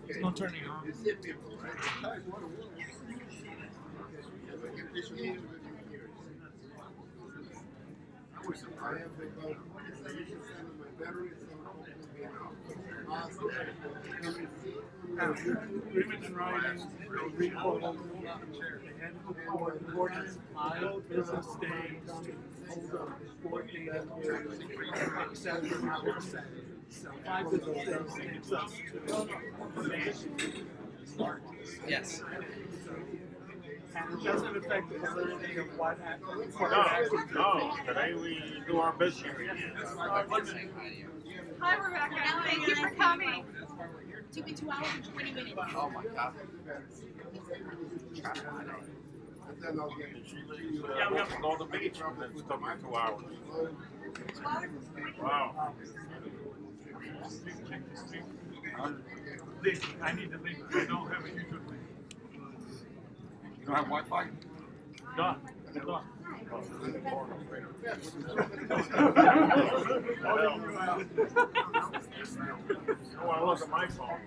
It's not turning on. Agreement in writing, report, the end of the ordinance, business days, hold up 14 years, except for reports. 5 business days takes us to May. Yes. And it doesn't affect the validity of what No, today we do our business. Hi, Rebecca. Thank you for coming. It took me 2 hours and 20 minutes. Oh my God. Yeah, we have to go to the beach. It took me 2 hours. Wow. I need to leave. I don't have a user link. You don't have Wi-Fi? Done. Done. Oh, I look at my phone.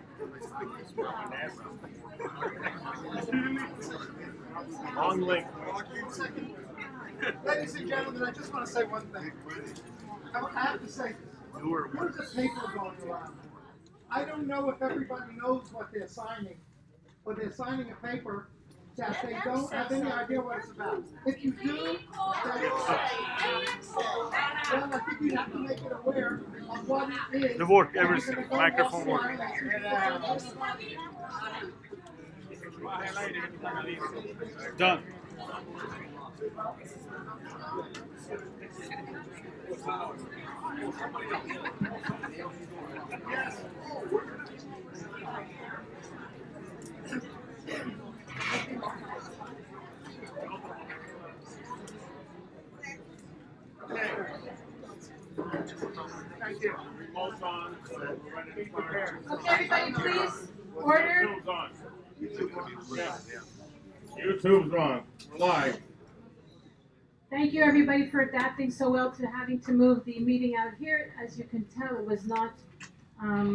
Long link. Ladies and gentlemen, I just want to say one thing. I have to say this. There's a paper going around. I don't know if everybody knows what they're signing, but they're signing a paper that they don't have any idea what it's about. If you do, then well, I think you have to make it aware of what it is. The work, everything, microphone work. Done. Thank you. Remote's on. Okay, everybody, please. Order. YouTube's on. YouTube's on. We're live. Thank you, everybody, for adapting so well to having to move the meeting out here. As you can tell, it was not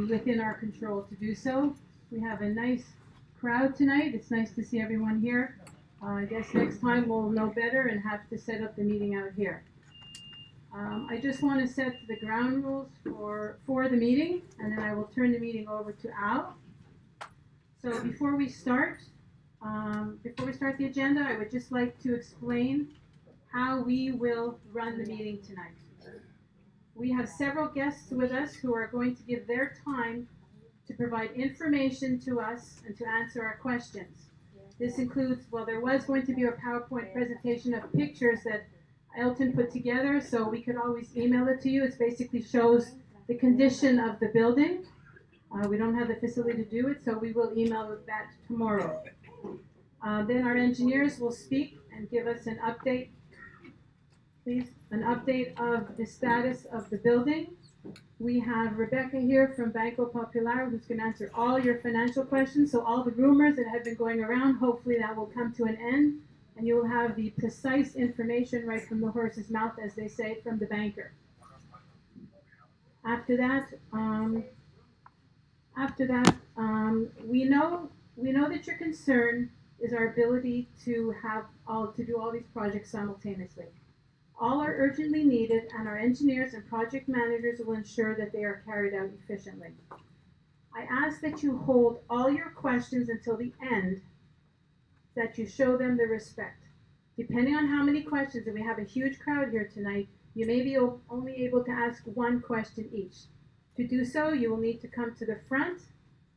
within our control to do so. We have a nice crowd tonight. It's nice to see everyone here. I guess next time we'll know better and have to set up the meeting out here. I just want to set the ground rules for the meeting, and then I will turn the meeting over to Al. So before we start the agenda, I would just like to explain how we will run the meeting tonight. We have several guests with us who are going to give their time to provide information to us and to answer our questions. This includes, well, there was going to be a PowerPoint presentation of pictures that Elton put together, so we could always email it to you. It basically shows the condition of the building. We don't have the facility to do it, so we will email that tomorrow. Then our engineers will speak and give us an update, please, an update of the status of the building. We have Rebecca here from Banco Popular who's going to answer all your financial questions. So all the rumors that have been going around, hopefully that will come to an end. And you will have the precise information right from the horse's mouth, as they say, from the banker. After that, we know that your concern is our ability to do all these projects simultaneously. All are urgently needed, and our engineers and project managers will ensure that they are carried out efficiently. I ask that you hold all your questions until the end, that you show them the respect. Depending on how many questions, and we have a huge crowd here tonight, you may be only able to ask one question each. To do so, you will need to come to the front.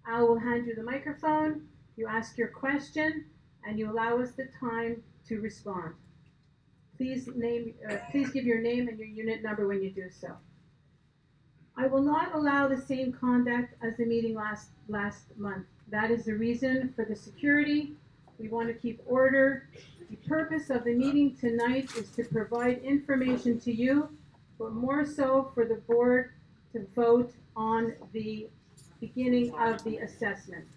I will hand you the microphone, you ask your question, and you allow us the time to respond. Please give your name and your unit number when you do so. I will not allow the same conduct as the meeting last month. That is the reason for the security. We want to keep order. The purpose of the meeting tonight is to provide information to you, but more so for the board to vote on the beginning of the assessment.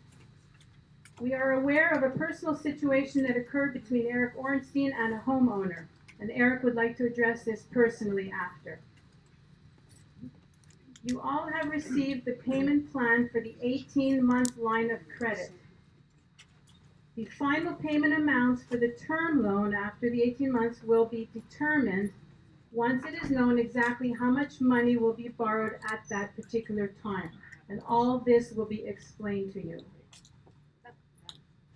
We are aware of a personal situation that occurred between Eric Ornstein and a homeowner, and Eric would like to address this personally after. You all have received the payment plan for the 18-month line of credit. The final payment amounts for the term loan after the 18 months will be determined once it is known exactly how much money will be borrowed at that particular time. And all this will be explained to you.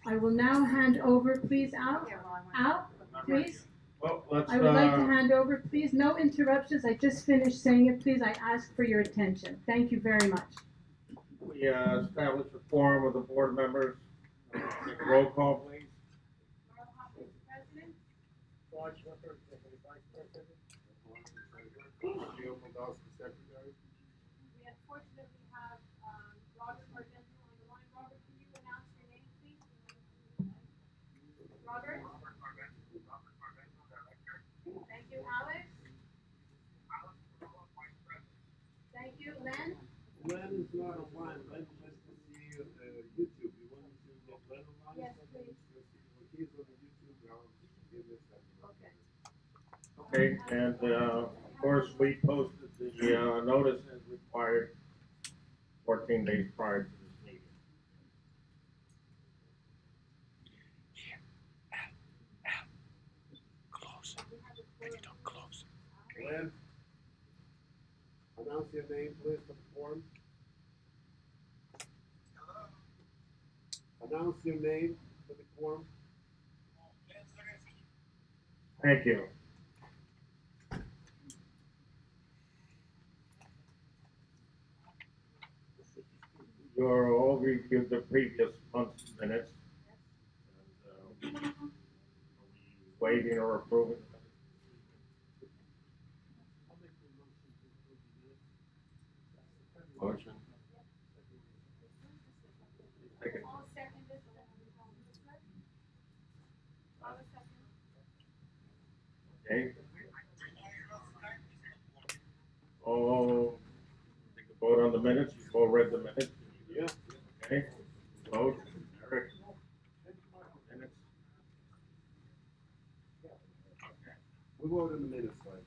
I will now hand over, please, Al, please. Well, let's, I would like to hand over, please, no interruptions. I just finished saying it, please. I ask for your attention. Thank you very much. we establish a quorum of the board members. Take a roll call, please. President? We unfortunately have Robert Argento on the line. Robert, can you announce your name, please? Robert? Thank you, Alex. Thank you, Len. Len is not online. Len wants to see YouTube. You want to get Len online? Yes, please. He's on the YouTube. I'll give this a Okay. Okay, and of course, we posted the notice as required 14 days prior to this meeting. Close. Maybe don't close. Len, announce your name, please, for the form. Announce your name for the form. Thank you. You're all reviewed the previous month's minutes. And, are we waiving or approving? Motion. Second. All seconded. Okay. Oh, take a vote on the minutes. You've all read the minutes. Yeah. Okay. Vote. Eric. Minutes. We vote in the minutes, right?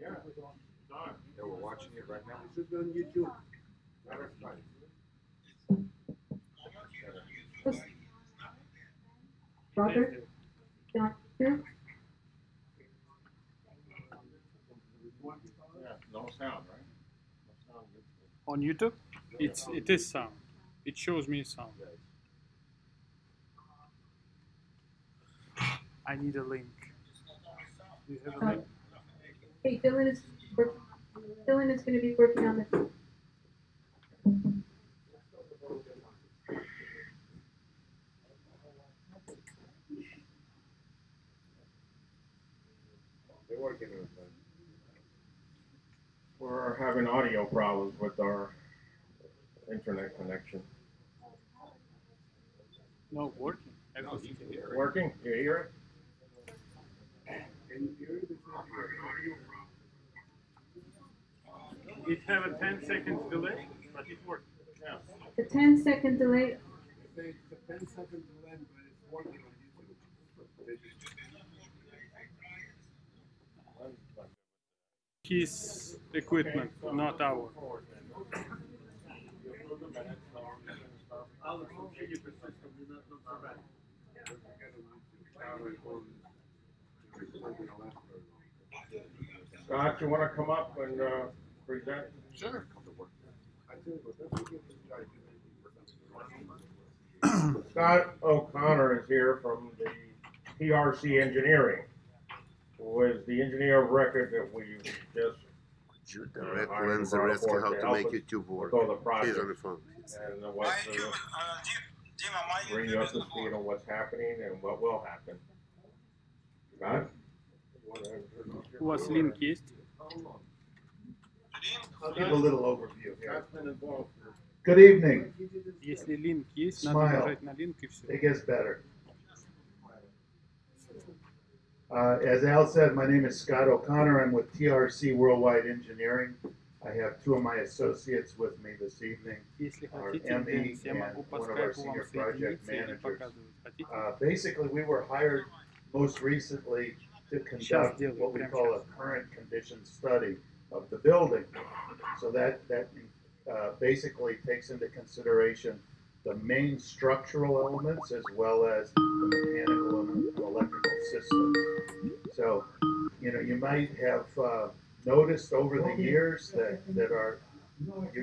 Yeah, it's on. Yeah, we're watching it right now. This is on YouTube. That's fine. Robert? John? Yeah, no sound, right? No sound. On YouTube, it is sound. It shows me sound. I need a link. Do you have a link? Hey, Dylan is going to be working on this. They're working on it. We're having audio problems with our internet connection. No, working. Everything. Working? You hear it? Can you hear it? It's not here. It have a 10 seconds delay, but it works. Yeah. The 10-second delay. It's a 10-second delay, but it's working on YouTube. His equipment, not ours. Scott, you want to come up and present? Sure. Scott O'Connor is here from the PRC Engineering, who is the engineer of record that we just You direct Lens the rest how to make YouTube work. with all the He's projects on the phone. and what bring you up to speed on what's happening and what will happen. Scott? У вас линк есть? I'll give a little overview here. That's been involved. Good evening. Если линк есть, надо Smile. нажать на линк и все. It gets better. As Al said, my name is Scott O'Connor. I'm with TRC Worldwide Engineering. I have two of my associates with me this evening. Если Our хотите, ME я могу and по one of our скайпу вам senior project соединиться или managers. показывать. Хотите? Basically, we were hired most recently to Сейчас conduct делаю, what we прям call сейчас. a current condition study of the building. So that basically takes into consideration the main structural elements as well as the mechanical and electrical systems. So, you know, you might have noticed over the years that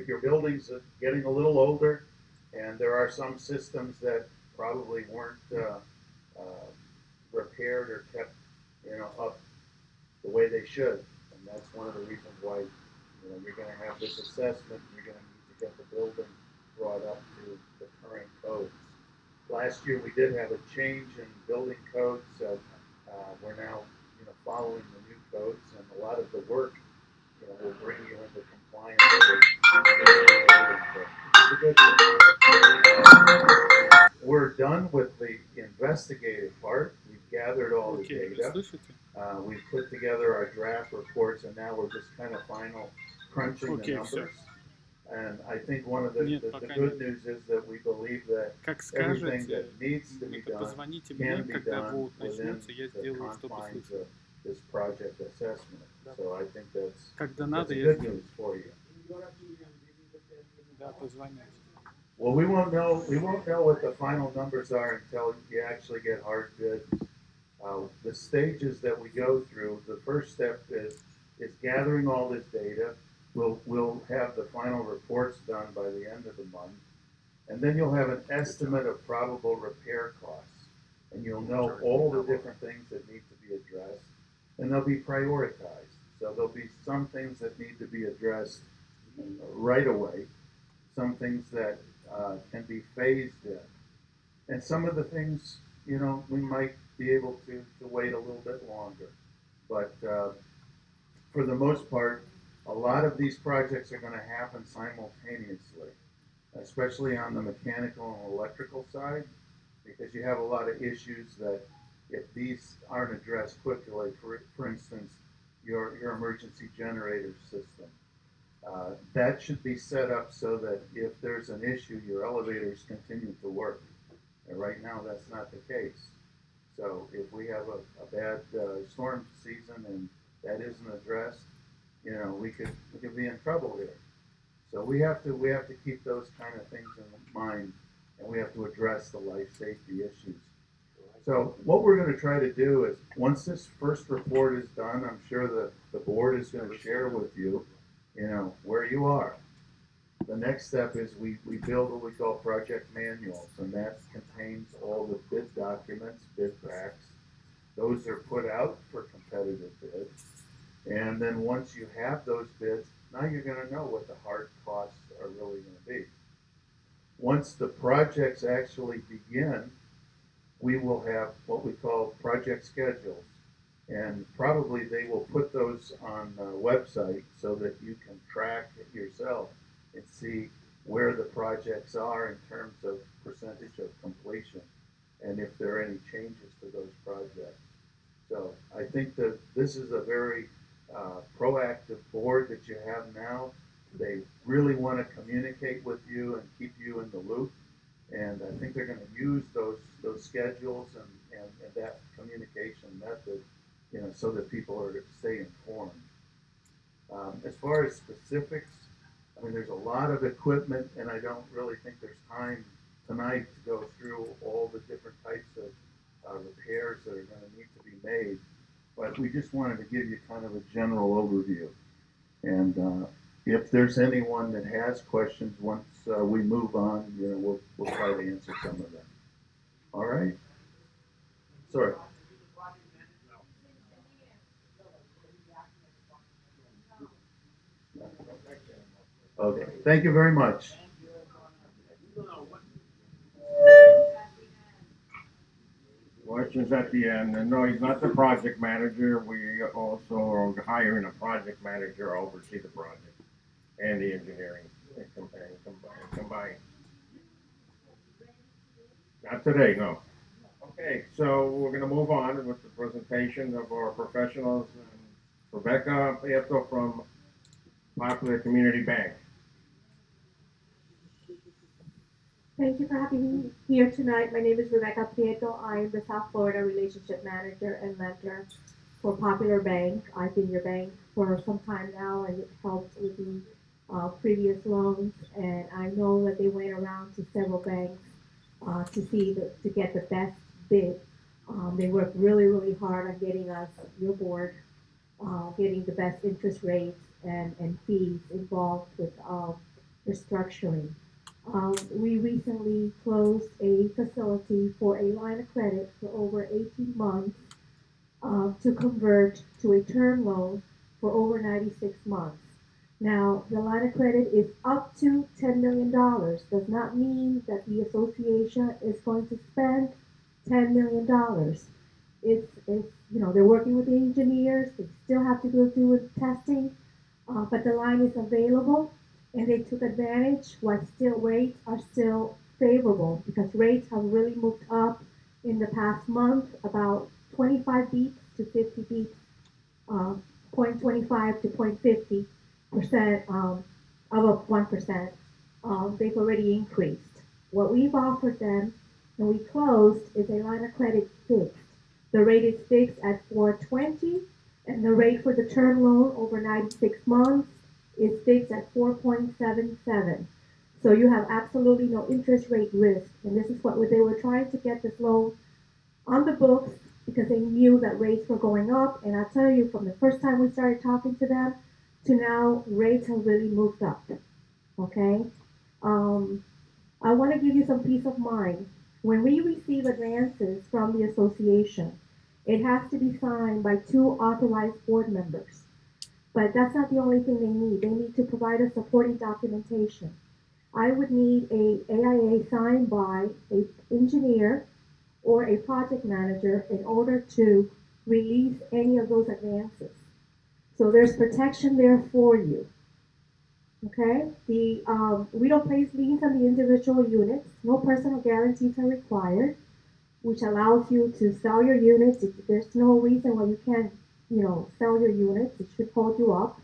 your buildings are getting a little older, and there are some systems that probably weren't repaired or kept, you know, up the way they should. And that's one of the reasons why, you know, you're going to have this assessment. You're going to need to get the building brought up to the current codes. Last year we did have a change in building codes, so we're now, you know, following the new codes, and a lot of the work, you know, will bring you into compliance with the building code. It's a good thing. We're done with the investigative part. We've gathered all the Окей, вы data. слышите? We've put together our draft reports, and now we're just kind of final crunching the Окей, всё. numbers. And I think one of the, Нет, the пока good нет. news is that we believe that Как everything скажете, that needs to be это done позвоните мне, can be когда done воут within начнется, я the сделаю, что confines послушаю. of this project assessment. Да. So I think that's Когда надо, я good сделаю. news for you. Да, позвоните. Well, we won't know what the final numbers are until you actually get hard bids. The stages that we go through, the first step is gathering all this data. We'll have the final reports done by the end of the month, and then you'll have an estimate of probable repair costs, and you'll know all the different things that need to be addressed, and they'll be prioritized. So there'll be some things that need to be addressed right away, some things that can be phased in, and some of the things, you know, we might be able to wait a little bit longer. But for the most part, a lot of these projects are going to happen simultaneously, especially on the mechanical and electrical side, because you have a lot of issues that if these aren't addressed quickly, for instance, your emergency generator system, that should be set up so that if there's an issue, your elevators continue to work. And right now, that's not the case. So if we have a bad storm season and that isn't addressed, you know, we could be in trouble here. So we have to keep those kind of things in mind, and we have to address the life safety issues. So what we're going to try to do is, once this first report is done, I'm sure the board is going to share with you, you know, where you are. The next step is we build what we call project manuals, and that contains all the bid documents, bid packs. Those are put out for competitive bids. And then once you have those bids, now you're going to know what the hard costs are really going to be. Once the projects actually begin, we will have what we call project schedules. And probably they will put those on a website so that you can track it yourself and see where the projects are in terms of percentage of completion and if there are any changes to those projects. So I think that this is a very proactive board that you have now. They really want to communicate with you and keep you in the loop. And I think they're going to use those schedules and that communication method, you know, so that people are to stay informed. As far as specifics, I mean, there's a lot of equipment, and I don't really think there's time tonight to go through all the different types of repairs that are going to need to be made. But we just wanted to give you kind of a general overview. And if there's anyone that has questions once we move on, you know, we'll try to answer some of them. All right? Sorry. Okay. Thank you very much. Questions at the end. And no, he's not the project manager. We also are hiring a project manager to oversee the project and the engineering combined. Not today, no. Okay, so we're going to move on with the presentation of our professionals. Rebecca Prieto from Popular Community Bank. Thank you for having me here tonight. My name is Rebecca Prieto. I am the South Florida Relationship Manager and Mentor for Popular Bank. I've been your bank for some time now and helped with the previous loans. And I know that they went around to several banks to get the best bid. They worked really, really hard on getting us your board, getting the best interest rates and fees involved with restructuring. We recently closed a facility for a line of credit for over 18 months to convert to a term loan for over 96 months. Now, the line of credit is up to $10 million. Does not mean that the association is going to spend $10 million. They're working with the engineers. They still have to go through with testing, but the line is available, and they took advantage while still rates are still favorable because rates have really moved up in the past month, about 25 beeps to 50 beeps, 0.25 to 0.50% of 1%. They've already increased. What we've offered them and we closed is a line of credit fixed. The rate is fixed at 4.20, and the rate for the term loan over 96 months is fixed at 4.77. So you have absolutely no interest rate risk. And this is what they were trying to get this loan on the books because they knew that rates were going up. And I'll tell you, from the first time we started talking to them to now, rates have really moved up. Okay? I want to give you some peace of mind. When we receive advances from the association, it has to be signed by 2 authorized board members. But that's not the only thing they need. They need to provide us supporting documentation. I would need a AIA signed by an engineer or a project manager in order to release any of those advances. So there's protection there for you. Okay? We don't place liens on the individual units. No personal guarantees are required, which allows you to sell your units. There's no reason why you can't, sell your units. It should hold you up.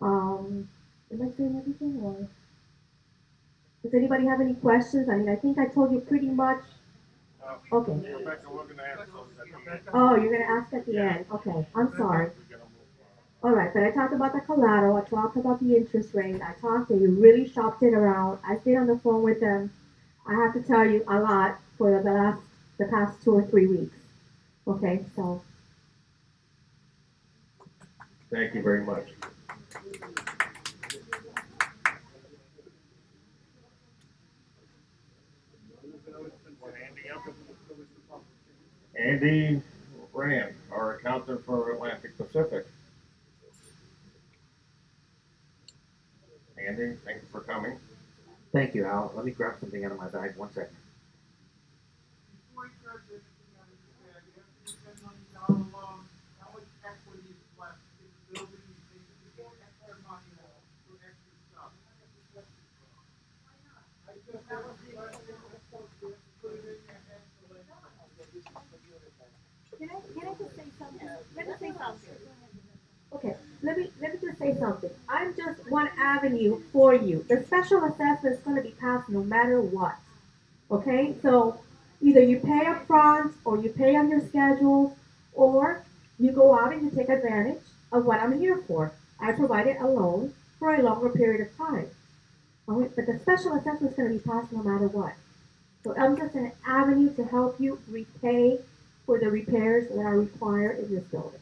Am I saying everything, or does anybody have any questions? I mean, I think I told you pretty much. Okay. Rebecca, we're gonna ask those at the end. Oh, you're gonna ask at the end. Okay, I'm sorry. All right, but I talked about the collateral. I talked about the interest rate. I talked, and you really shopped it around. I've been on the phone with them. I have to tell you a lot for the past 2 or 3 weeks. Okay, so. Thank you very much. Andy Rand, our accountant for Atlantic Pacific. Andy, thank you for coming. Thank you, Al. Let me grab something out of my bag. 1 second. Before you start anything out of your bag, after the $10 million loan, how much equity is left in the building? You think you get extra money out for extra stuff? I just have a question. Put it in your head so that Can I just say something? Let me say something. Okay, let me just say something. I'm just one avenue for you. The special assessment is going to be passed no matter what. Okay, so either you pay up front or you pay on your schedule, or you go out and you take advantage of what I'm here for. I provided a loan for a longer period of time. But the special assessment is going to be passed no matter what. So I'm just an avenue to help you repay for the repairs that are required in this building.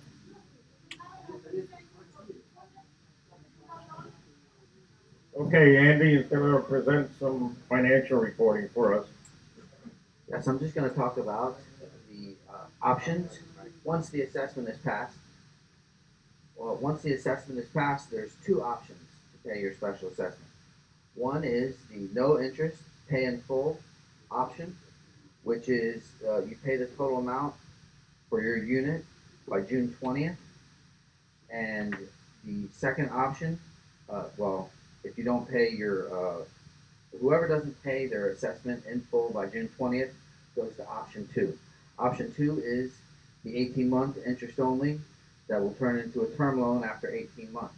Okay, Andy is going to present some financial reporting for us. Yes, I'm just going to talk about the options once the assessment is passed. Well, once the assessment is passed, there's 2 options to pay your special assessment. One is the no interest, pay in full option, which is you pay the total amount for your unit by June 20th. And the second option, if you don't pay your, whoever doesn't pay their assessment in full by June 20th goes to option 2. Option 2 is the 18-month interest only that will turn into a term loan after 18 months.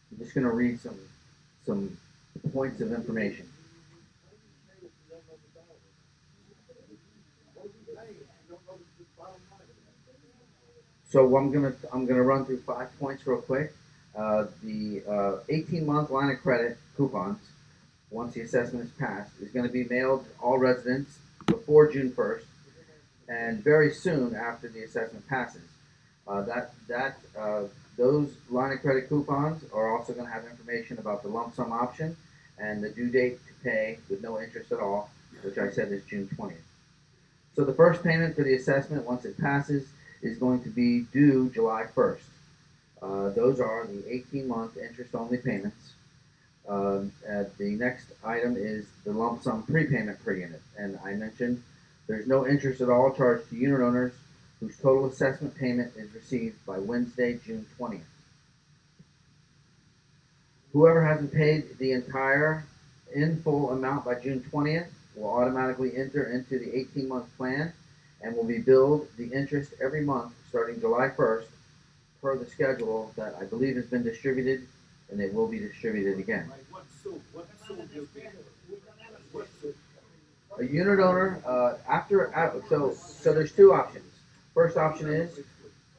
I'm just going to read some points of information. So I'm gonna run through 5 points real quick. The 18-month line of credit coupons, once the assessment is passed, is going to be mailed to all residents before June 1st, and very soon after the assessment passes. Those line of credit coupons are also going to have information about the lump sum option and the due date to pay with no interest at all, which I said is June 20th. So the first payment for the assessment, once it passes, is going to be due July 1st. Those are the 18-month interest-only payments. The next item is the lump sum prepayment per unit. And I mentioned there's no interest at all charged to unit owners whose total assessment payment is received by Wednesday, June 20th. Whoever hasn't paid the entire in full amount by June 20th will automatically enter into the 18-month plan and will be billed the interest every month starting July 1st per the schedule that I believe has been distributed, and it will be distributed again. A unit owner, so there's 2 options. First option is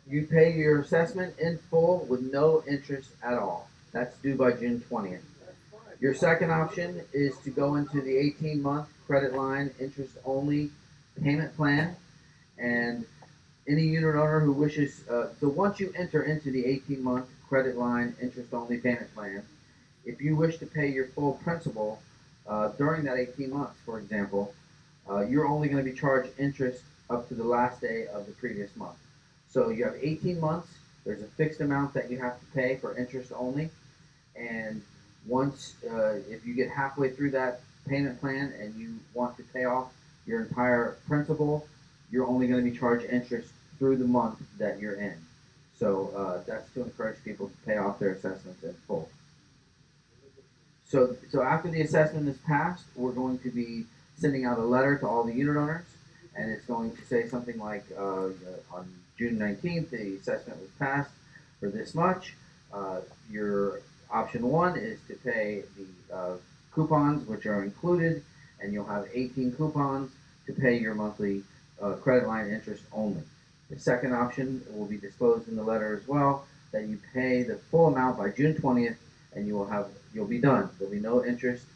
you pay your assessment in full with no interest at all. That's due by June 20th. Your second option is to go into the 18-month credit line interest-only payment plan, and any unit owner who wishes, so once you enter into the 18-month credit line interest-only payment plan, if you wish to pay your full principal during that 18 months, for example, you're only going to be charged interest up to the last day of the previous month. So you have 18 months, there's a fixed amount that you have to pay for interest only, and once, if you get halfway through that payment plan and you want to pay off your entire principal, you're only going to be charged interest through the month that you're in. So that's to encourage people to pay off their assessments in full. So after the assessment is passed, we're going to be sending out a letter to all the unit owners, and it's going to say something like, on June 19th, the assessment was passed for this much. Your option 1 is to pay the coupons, which are included, and you'll have 18 coupons to pay your monthly credit line interest only. The second option will be disclosed in the letter as well, that you pay the full amount by June 20th, and you'll be done. There'll be no interest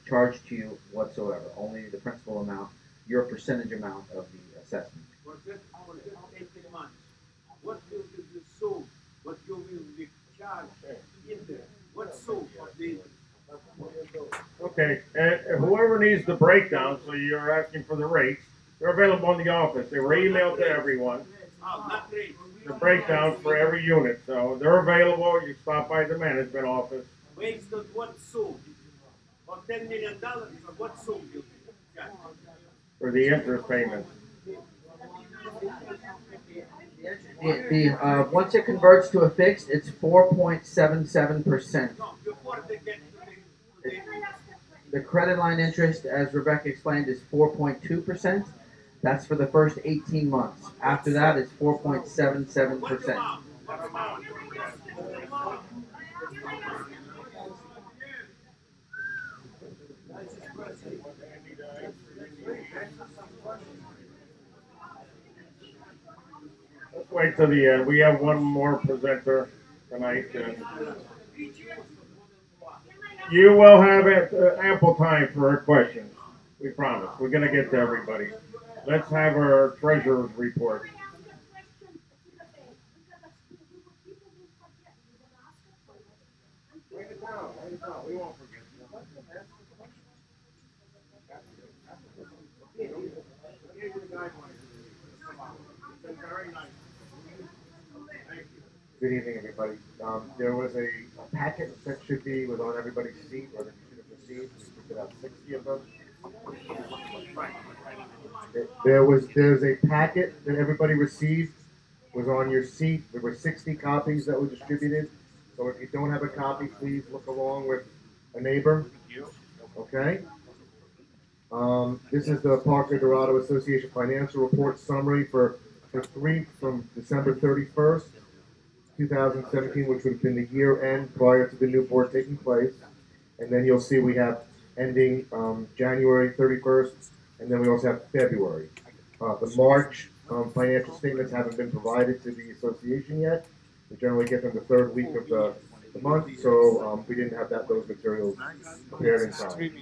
charged to you whatsoever, only the principal amount, your percentage amount of the assessment. For this 18 months, what will be sold? What you will be charged in there? What's sold for the? Okay, whoever needs the breakdown, so you're asking for the rates, they're available in the office. They were emailed to everyone. Not rates. The breakdowns for every unit, so they're available. You stop by the management office. Based on what sold? For $10 million, what sold you? For the interest payments. Once it converts to a fixed, it's 4.77%. The credit line interest, as Rebecca explained, is 4.2%. That's for the first 18 months. After that, it's 4.77%. Let's wait till the end. We have one more presenter tonight. You will have ample time for questions. We promise. We're going to get to everybody. Let's have our treasurer's report. Write it down. Write it down. We won't forget. Good evening, everybody. There was a packet that should be was on everybody's seat, or that you should have received. We printed out 60 of them. There's a packet that everybody received, was on your seat. There were 60 copies that were distributed. So if you don't have a copy, please look along with a neighbor. Okay. This is the Parker Dorado Association Financial Report Summary for from December 31st, 2017, which would have been the year end prior to the new board taking place. and then you'll see we have ending January 31st, and then we also have February. The March financial statements haven't been provided to the association yet. We generally get them the third week of the month, so we didn't have those materials prepared in time.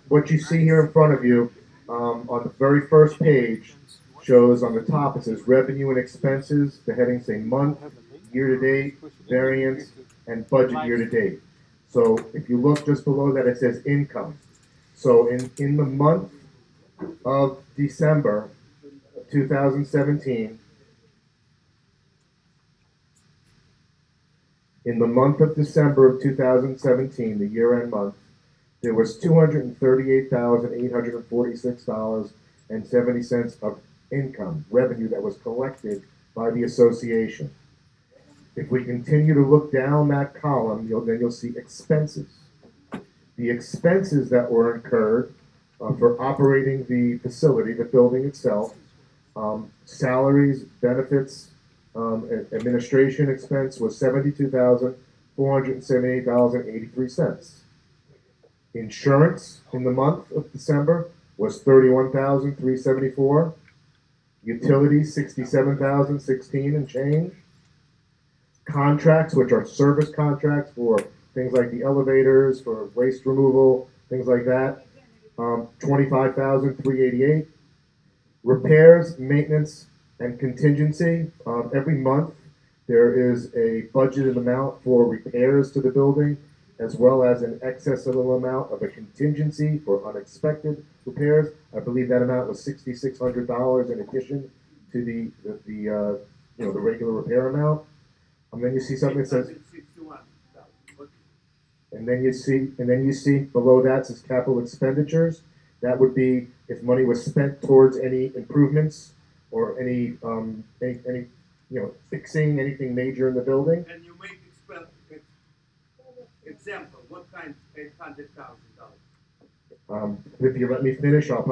What you see here in front of you on the very first page shows on the top, it says revenue and expenses. The headings say month, year to date, variance, and budget year to date. So if you look just below that, it says income. So in the month of December 2017, in the month of December of 2017, the year-end month, there was $238,846.70 of income, revenue that was collected by the association. If we continue to look down that column, then you'll see expenses. The expenses that were incurred for operating the facility, the building itself, salaries, benefits, administration expense was $72,478.83. Insurance in the month of December was $31,374. Utilities, $67,016 and change. Contracts, which are service contracts for things like the elevators, for waste removal, things like that, $25,388. Repairs, maintenance, and contingency. Every month there is a budgeted amount for repairs to the building, as well as an excessive amount of a contingency for unexpected repairs. I believe that amount was $6,600 in addition to the regular repair amount. And then you see something that says, and then you see below that says capital expenditures. That would be if money was spent towards any improvements or any fixing anything major in the building. And you make example, what kind? $800,000. If you let me finish, I'll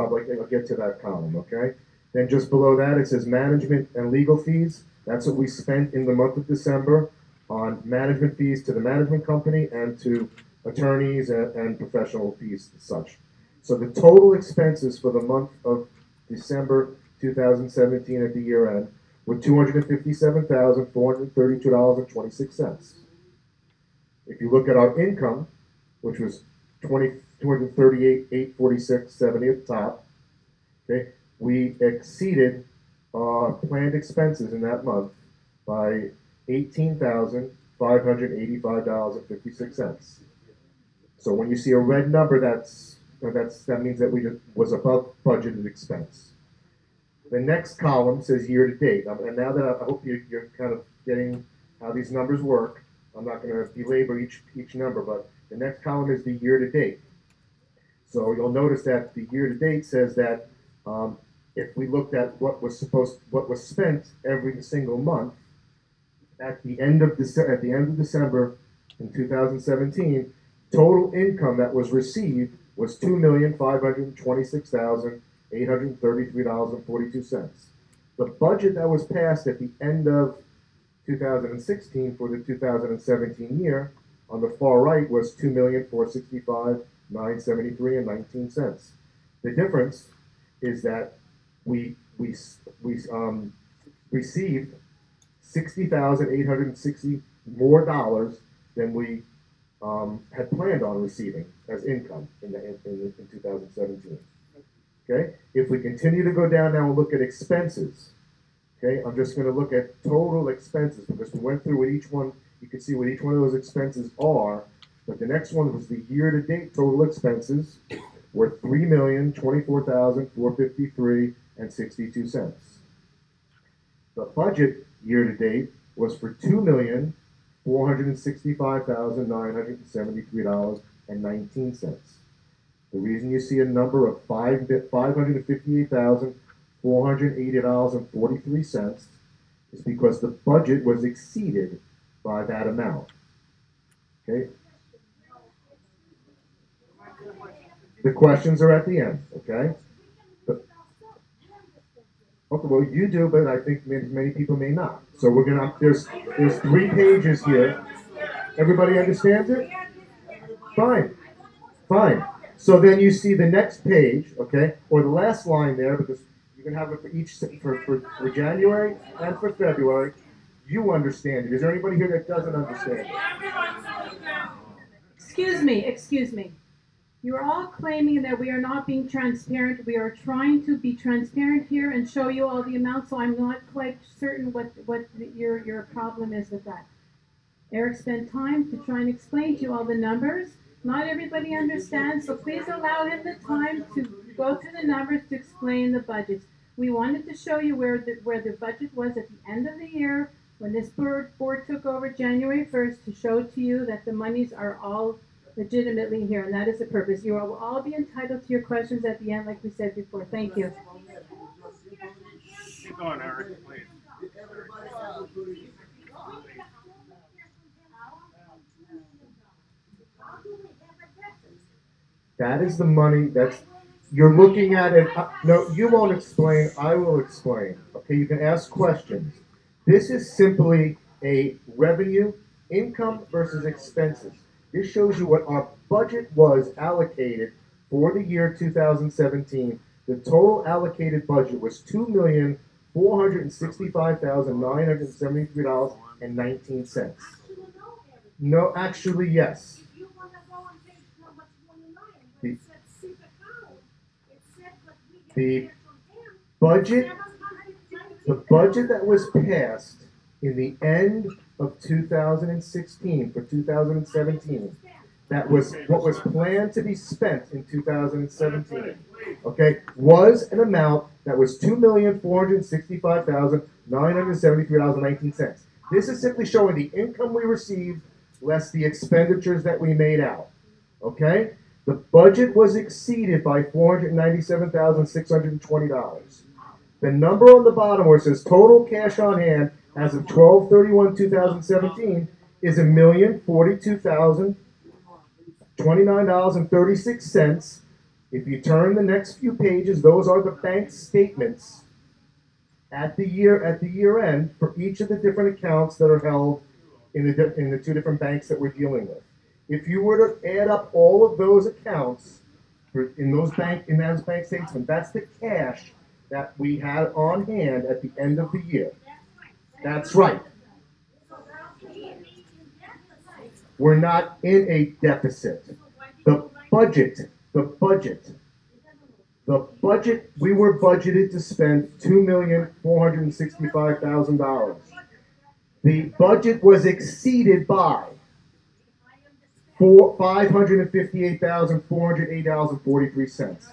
get to that column. Okay. Then just below that it says management and legal fees. That's what we spent in the month of December on management fees to the management company and to attorneys and professional fees and such. So the total expenses for the month of December 2017 at the year end were $257,432.26. If you look at our income, which was $238,846.70 at the top, okay, we exceeded our planned expenses in that month by $18,585.56. So when you see a red number, that means that was above budgeted expense. The next column says year to date, and now that I hope you're kind of getting how these numbers work, I'm not going to belabor each number, but the next column is the year to date. So you'll notice that the year to date says that if we looked at what was spent every single month at the end of December in 2017, total income that was received was $2,526,833.42. The budget that was passed at the end of 2016 for the 2017 year on the far right was $2,465,973.19. The difference is that we received $60,860 more dollars than we had planned on receiving as income in 2017. Okay, if we continue to go down now and look at expenses, okay, I'm just going to look at total expenses because we went through what each one. You can see what each one of those expenses are. But the next one was the year-to-date total expenses were $3,024,453.62. The budget year-to-date was for $2,465,973.19. The reason you see a number of $558,480.43 is because the budget was exceeded by that amount. Okay? The questions are at the end, okay? Okay, well, you do, but I think many people may not. So we're gonna, there's 3 pages here. Everybody understands it? Fine, fine. So then you see the next page, okay, or the last line there, because you can have it for each, for January and for February. You understand it. Is there anybody here that doesn't understand it? Excuse me. You're all claiming that we are not being transparent. We are trying to be transparent here and show you all the amounts, so I'm not quite certain what your problem is with that. Eric spent time to try and explain to you all the numbers. Not everybody understands, so please allow him the time to go through the numbers to explain the budgets. We wanted to show you where the budget was at the end of the year when this board took over January 1st to show to you that the monies are all legitimately here, and that is the purpose. You will all be entitled to your questions at the end, like we said before. Thank you. Keep going, Eric, please. That is the money that's, you're looking at it. No, you won't explain. I will explain. Okay, you can ask questions. This is simply a revenue, income versus expenses. This shows you what our budget was allocated for the year 2017. The total allocated budget was $2,465,973.19. No, actually, yes. The budget that was passed in the end of 2016 for 2017, that was what was planned to be spent in 2017, okay, was an amount that was $2,465,973.19. This is simply showing the income we received less the expenditures that we made out, okay? The budget was exceeded by $497,620. The number on the bottom where it says total cash on hand as of 12/31/2017 is $1,042,029.36. If you turn the next few pages, those are the bank statements at the year end for each of the different accounts that are held in the two different banks that we're dealing with. If you were to add up all of those accounts in those bank statements, that's the cash that we had on hand at the end of the year. That's right. We're not in a deficit. The budget, we were budgeted to spend $2,465,000. The budget was exceeded by $558,480.43.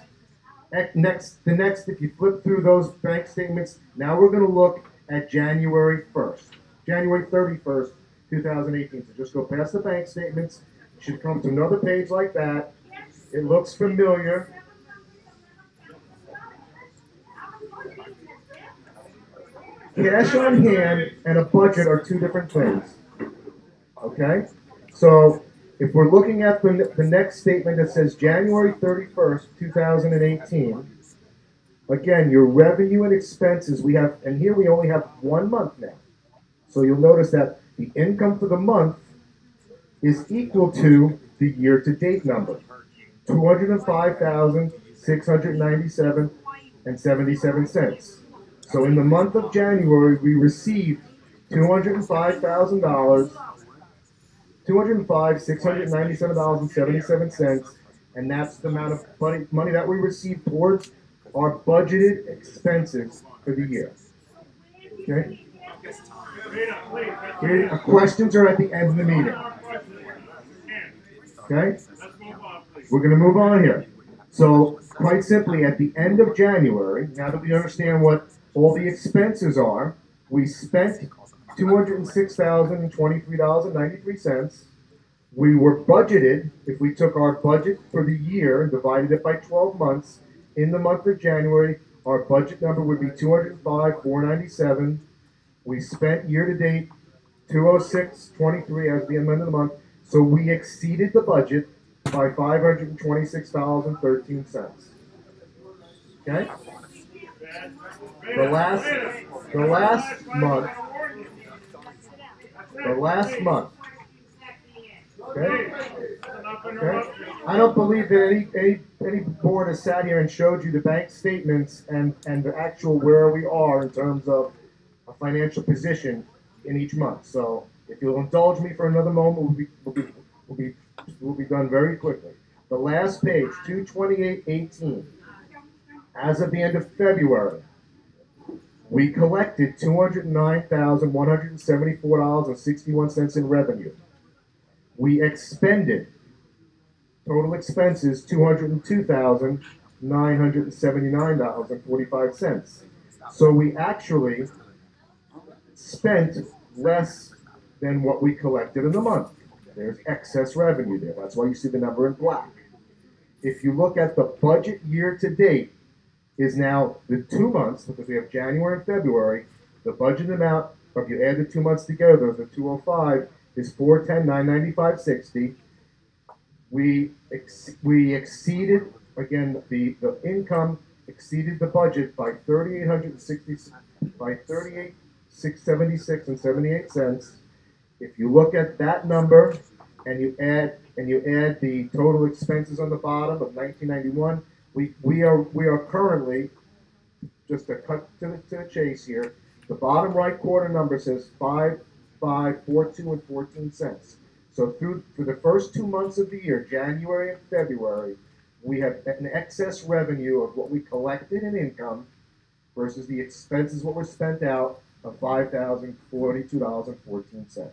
Next, if you flip through those bank statements, now we're going to look at January 31st, 2018. So just go past the bank statements. You should come to another page like that. It looks familiar. Cash on hand and a budget are two different things. Okay? So if we're looking at the next statement that says January 31st, 2018, again, your revenue and expenses, we have, and here we only have 1 month now. So you'll notice that the income for the month is equal to the year-to-date number, $205,697.77. So in the month of January, we received $205,697.77, and that's the amount of money that we received towards our budgeted expenses for the year. Okay? Questions are at the end of the meeting. Okay? We're going to move on here. So, quite simply, at the end of January, now that we understand what all the expenses are, we spent $206,023.93. We were budgeted, if we took our budget for the year and divided it by 12 months, in the month of January, our budget number would be $205,497. We spent year-to-date $206,23 as the end of the month, so we exceeded the budget by $526.13. Okay? The last month, Okay? Okay? I don't believe that any board has sat here and showed you the bank statements and the actual where we are in terms of a financial position in each month. So if you'll indulge me for another moment, we'll be done very quickly. The last page, 22818. As of the end of February, we collected $209,174.61 in revenue. We expended total expenses $202,979.45. So we actually spent less than what we collected in the month. There's excess revenue there. That's why you see the number in black. If you look at the budget year to date, is now the 2 months, because we have January and February, the budget amount, if you add the 2 months together, the 205 is 410,995.60. We exceeded, again, the income exceeded the budget by 3,876 and 78 cents. If you look at that number and you add the total expenses on the bottom of 1991, we are currently, just to cut to the chase here, the bottom right quarter number says 5,542 and 14 cents. So for the first 2 months of the year, January and February, we have an excess revenue of what we collected in income versus the expenses what were spent out of $5,042.14.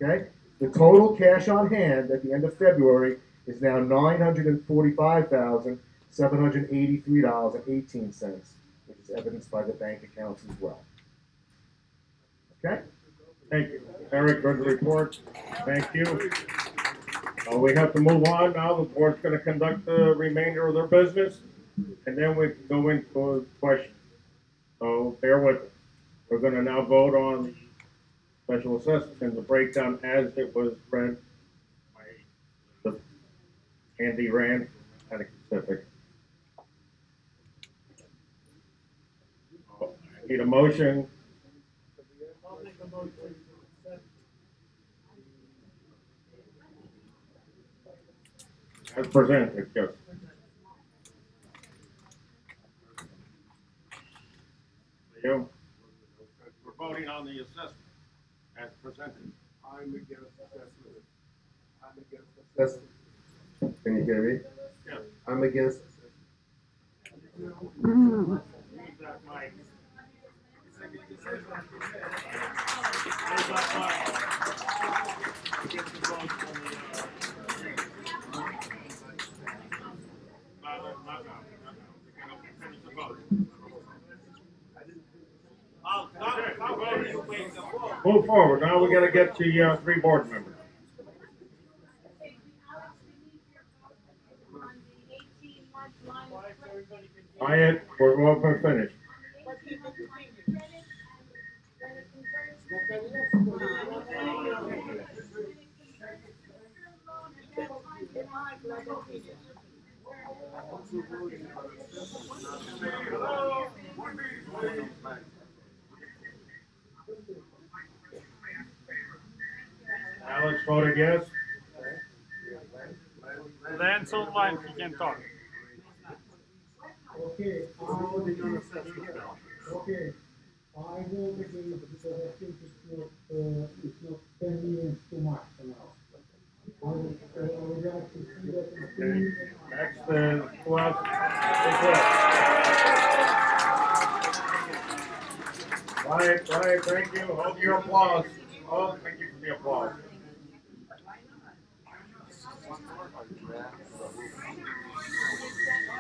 Okay? The total cash on hand at the end of February is now $945,783.18, which is evidenced by the bank accounts as well. Okay? Thank you. Eric, good report. Thank you. We have to move on now. The board's going to conduct the remainder of their business, and then we can go into a question. So bear with us. We're going to now vote on the special assessment and the breakdown as it was read by Andy Rand at Pacific. I need a motion. As presented, yes. You. We're voting on the assessment as presented. I'm against assessment. I'm against assessment. Can you hear me? Yes. I'm against assessment. Use that mic. Move forward. Now we got to get the 3 board members. Quiet. We're open finished. Alex voted yes. Lance online, he can talk. Okay, okay. I vote against because I think it's not 10 million too much for now. I would like to see that improved. Next, who else? Quiet, thank you. Hold your applause. Oh, thank you for the applause.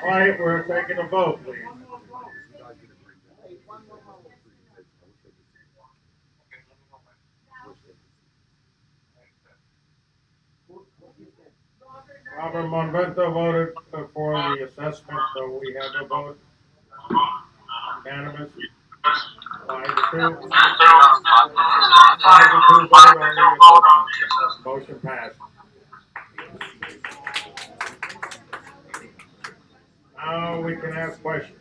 Quiet, we're taking a vote, please. Robert Monvento voted for the assessment, so we have a vote. Unanimous. 5-2. 5-2 vote on the assessment. Motion passed. Now we can ask questions.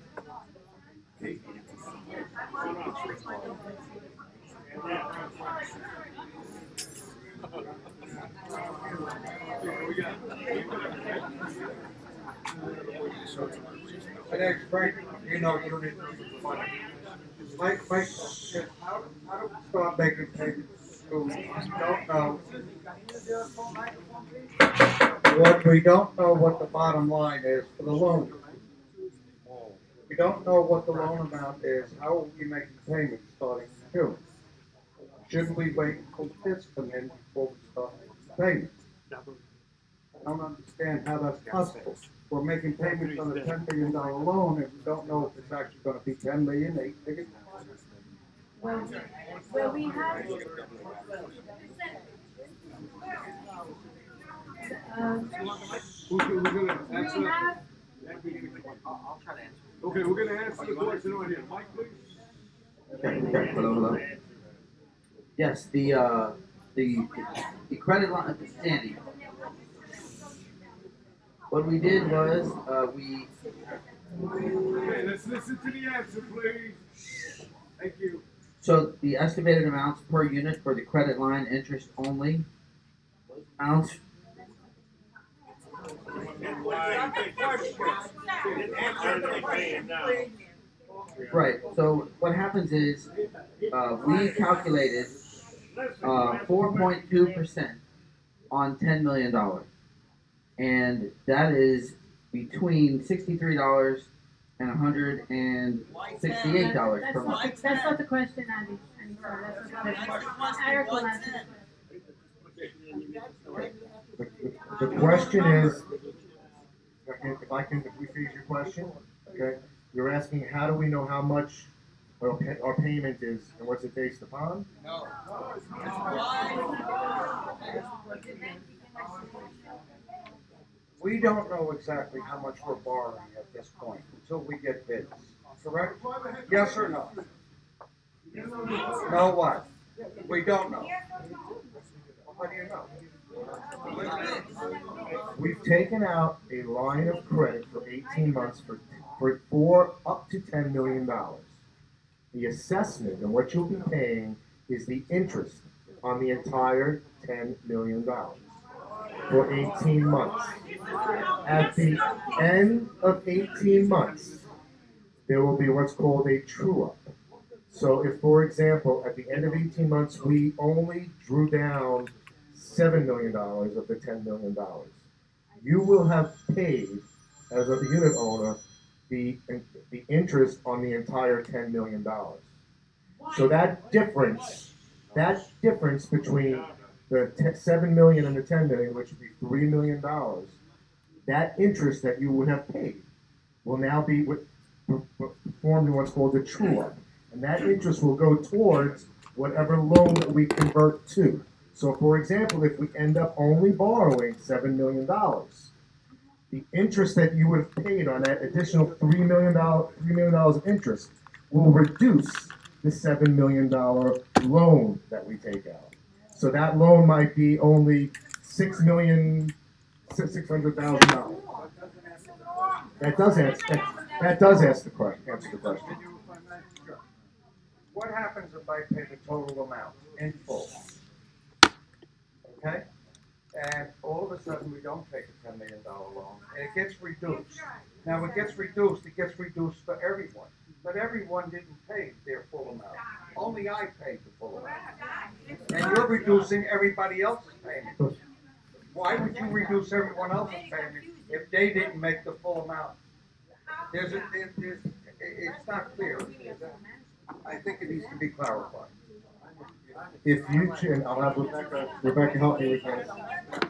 My name's Frank, Unit Money. My question is, how do we start making payments to we don't know? What we don't know what the bottom line is for the loan. We don't know what the loan amount is. How are we making payments starting in June? Shouldn't we wait until this come in before we start making payments? I don't understand how that's possible. We're making payments on a $10 million loan and we don't know if it's actually going to be 10 million, 8 million. Well, we have. We're gonna answer. We have. I'll try to answer. Okay, we're gonna answer the question right here. Mike, please. Hello. Yes, the credit line, Sandy. What we did was we. Okay, let's listen to the answer, please. Thank you. So the estimated amounts per unit for the credit line interest only amounts. Right. So what happens is we calculated 4.2% on $10 million, and that is between $63 and $168 per month. That's not the question, Andy. Sorry, that's not the question. Eric will answer The question is, if we finish your question, okay? You're asking how do we know how much our payment is and what's it based upon? No. We don't know exactly how much we're borrowing at this point until we get bids. Correct? Yes or no? No what? We don't know. How do you know? We've taken out a line of credit for 18 months for up to $10 million. The assessment and what you'll be paying is the interest on the entire $10 million for 18 months. At the end of 18 months, there will be what's called a true-up. So if, for example, at the end of 18 months, we only drew down $7 million of the $10 million, you will have paid, as a unit owner, the interest on the entire $10 million. So that difference between the $7 million and the $10 million, which would be $3 million, that interest that you would have paid will now be performed in what's called a true-up. And that interest will go towards whatever loan that we convert to. So, for example, if we end up only borrowing $7 million, the interest that you would have paid on that additional $3 million of interest will reduce the $7 million loan that we take out. So that loan might be only $6,600,000. That does answer the question. What happens if I pay the total amount in full? Okay? And all of a sudden we don't take a $10 million loan and it gets reduced. Now it gets reduced for everyone. But everyone didn't pay their full amount. Only I paid the full amount. And you're reducing everybody else's payment. Why would you reduce everyone else's payment if they didn't make the full amount? It's not clear. I think it needs to be clarified. If you choose, I'll have Rebecca help me with this.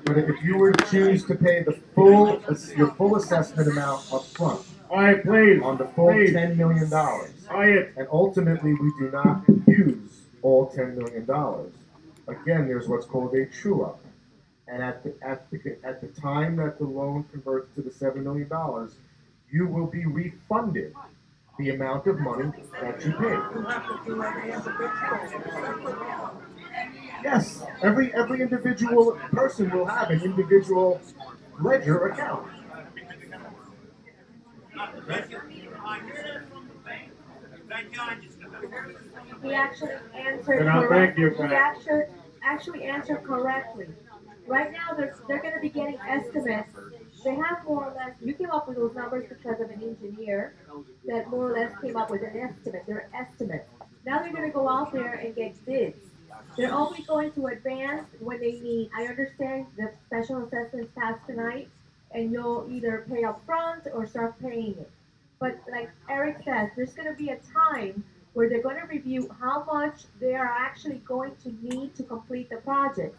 But if you were to choose to pay your full assessment amount up front, on the full $10 million, and ultimately we do not use all $10 million, again, there's what's called a true-up. And at the time that the loan converts to the $7 million, you will be refunded the amount of money that you paid. Yes, every individual person will have an individual ledger account. He actually answered correctly. He actually answered correctly. Right now, they're going to be getting estimates. They have more or less, you came up with those numbers because of an engineer that more or less came up with an estimate. They're estimates. Now they're going to go out there and get bids. They're only going to advance when they need. I understand the special assessments passed tonight, and you'll either pay up front or start paying it. But like Eric says, there's going to be a time where they're going to review how much they are actually going to need to complete the project.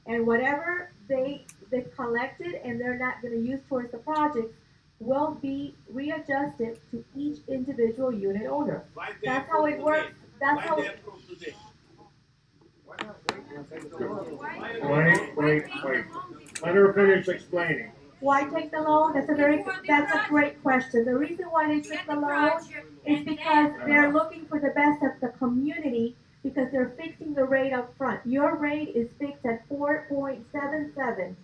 And whatever they collected and they're not going to use towards the project will be readjusted to each individual unit owner. That's how it works. That's how it, Wait. Let her finish explaining. why take the loan? That's a great question. The reason why they took the loan is because they're looking for the best of the community because they're fixing the rate up front. Your rate is fixed at 4.77,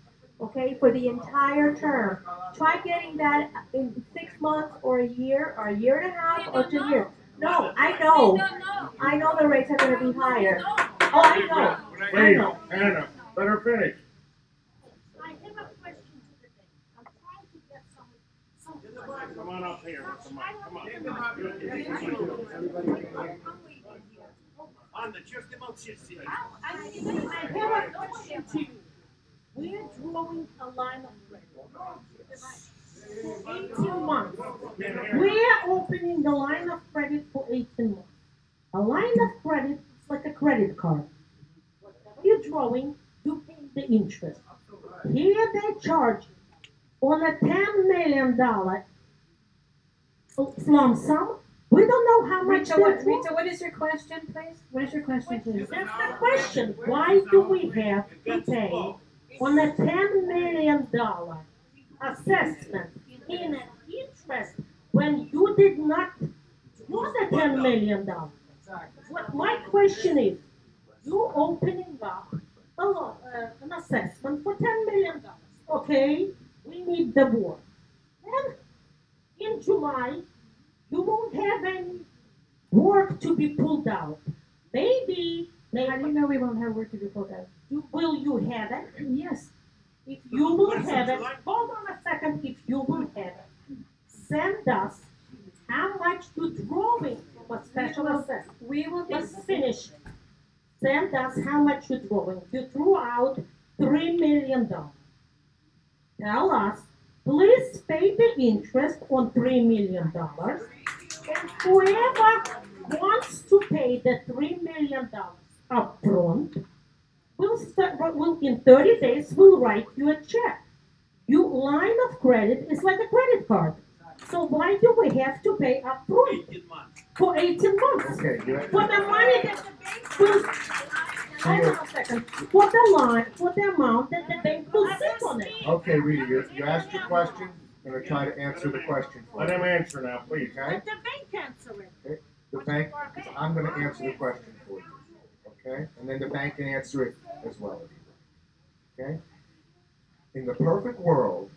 okay, for the entire term. Try getting that in 6 months or a year and a half or 2 years. No, I know. I know the rates are going to be higher. Oh, I know. Wait, Anna, let her finish. I have a question to the bank. I'm trying to get some. Come on up here. Come on. I have a question to you. We're drawing a line of credit. 18 months. We're opening the line of credit for 18 months. A line of credit is like a credit card. You're drawing, you pay the interest. Here they charge on a $10 million lump sum. We don't know how much. Rita, what is your question, please? What is your question, please? That's the question. Why do we have to pay on a $10 million assessment in interest when you did not draw the $10 million? What my question is, you opening up an assessment for $10 million. Okay, we need the board. Then in July, you won't have any work to be pulled out. Maybe. How do you know we won't have work to be pulled out? Will you have it? Yes. If you will have it, hold on a second. If you will have it, send us how much you're drawing from a special assessment. We will be. Let's finish. Send us how much you're drawing. You drew out $3 million. Tell us, please pay the interest on $3 million. And whoever wants to pay the $3 million up front, we'll in 30 days, we'll write you a check. Your line of credit is like a credit card. So why do we have to pay up front? 18 months. For 18 months. Okay, For the money that the bank will, hold on a second, for the amount that the bank will sit on it. Okay, Rita, you asked your question. I'm going to try to answer the question for you. Let him answer now, please. Okay? Let the bank answer it. Okay? The bank, I'm going to answer the question for you. Okay? And then the bank can answer it as well. Okay? In the perfect world,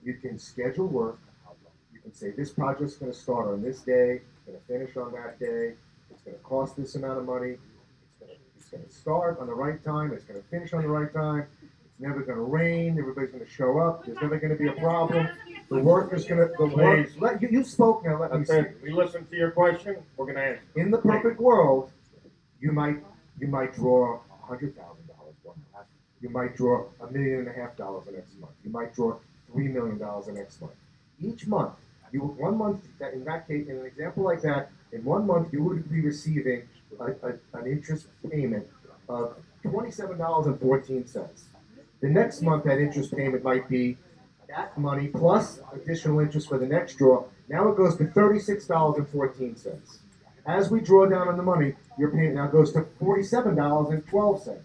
you can schedule work. You can say this project's going to start on this day, it's going to finish on that day, it's going to cost this amount of money, it's going to start on the right time, it's going to finish on the right time, it's never going to rain, everybody's going to show up, there's never going to be a problem, the worker's going to, you spoke now, let me see. We listened to your question, we're going to answer. In the perfect world, you might draw $100,000 one month, you might draw $1.5 million the next month, you might draw $3 million the next month. Each month, one month, in that case, in an example like that, in 1 month you would be receiving an interest payment of $27.14. The next month that interest payment might be that money plus additional interest for the next draw. Now it goes to $36.14. As we draw down on the money, your payment now goes to $47.12.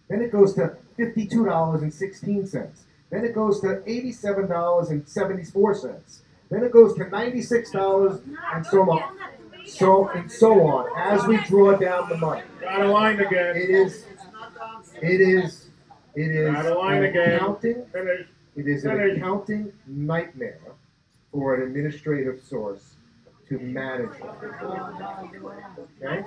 Then it goes to $52.16. Then it goes to $87.74. Then it goes to $96 and so on. So on. As we draw down the money. Out of line again. It is out of line again. It is an accounting nightmare for an administrative source to manage. Okay?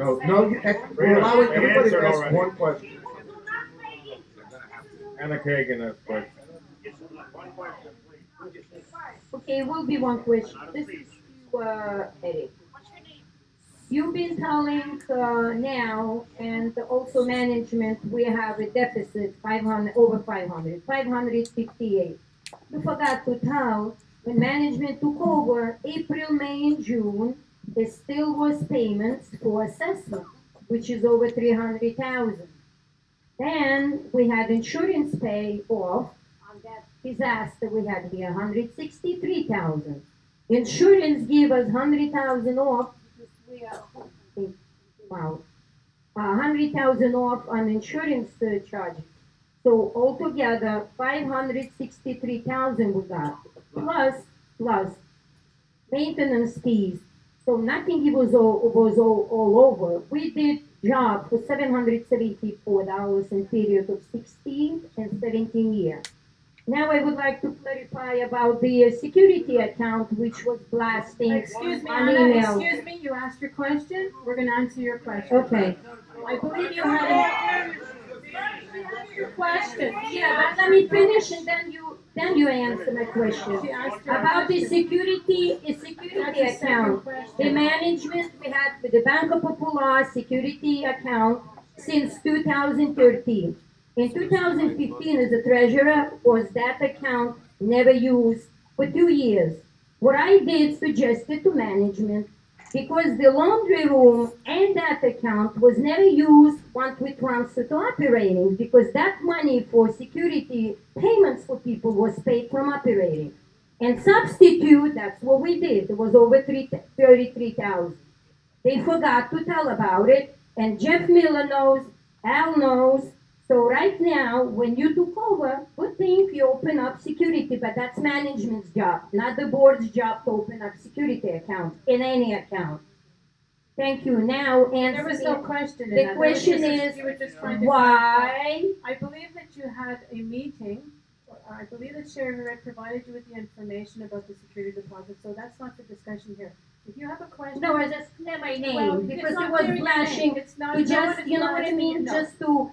we're allowing everybody to Answered ask already. one question. Anna Kagan has question. Okay, it will be one question. This is to Eric. You've been telling now and also management we have a deficit 500 over 500, 558. You forgot to tell when management took over April, May, and June, there still was payments for assessment, which is over 300,000. Then we had insurance pay off on that disaster. We had here 163,000. Insurance gave us 100,000 off because we are wow, 100,000 off on insurance charge. So altogether 563,000 we got plus maintenance fees. So nothing was all over. We did job for $774 in period of 16 and 17 years. Now I would like to clarify about the security account which was blasting Excuse me, on Anna, email. excuse me, you asked your question. We're going to answer your question. Okay. I believe you had your question. Yeah, but let me finish and then you answer my question. She asked her About the question. security That's a second account. question. The management we had with the Banco Popular security account since 2013. In 2015 as a treasurer was that account never used for 2 years. What I did suggested to management because the laundry room and that account was never used once we transferred to operating because that money for security payments for people was paid from operating. And substitute, that's what we did. It was over 33,000. They forgot to tell about it, and Jeff Miller knows, Al knows. So right now, when you took over, good thing you open up security, but that's management's job, not the board's job to open up security account in any account. Thank you. Now, answer There was no question in the that. question You were just trying to why? I believe that you had a meeting. I believe that Sherry had provided you with the information about the security deposit, so that's not the discussion here. If you have a question. No, I just clear my name Well, because it's it not was clearing your flashing. name. It's not, To no one just, is you know what I blasting mean? you, no. Just to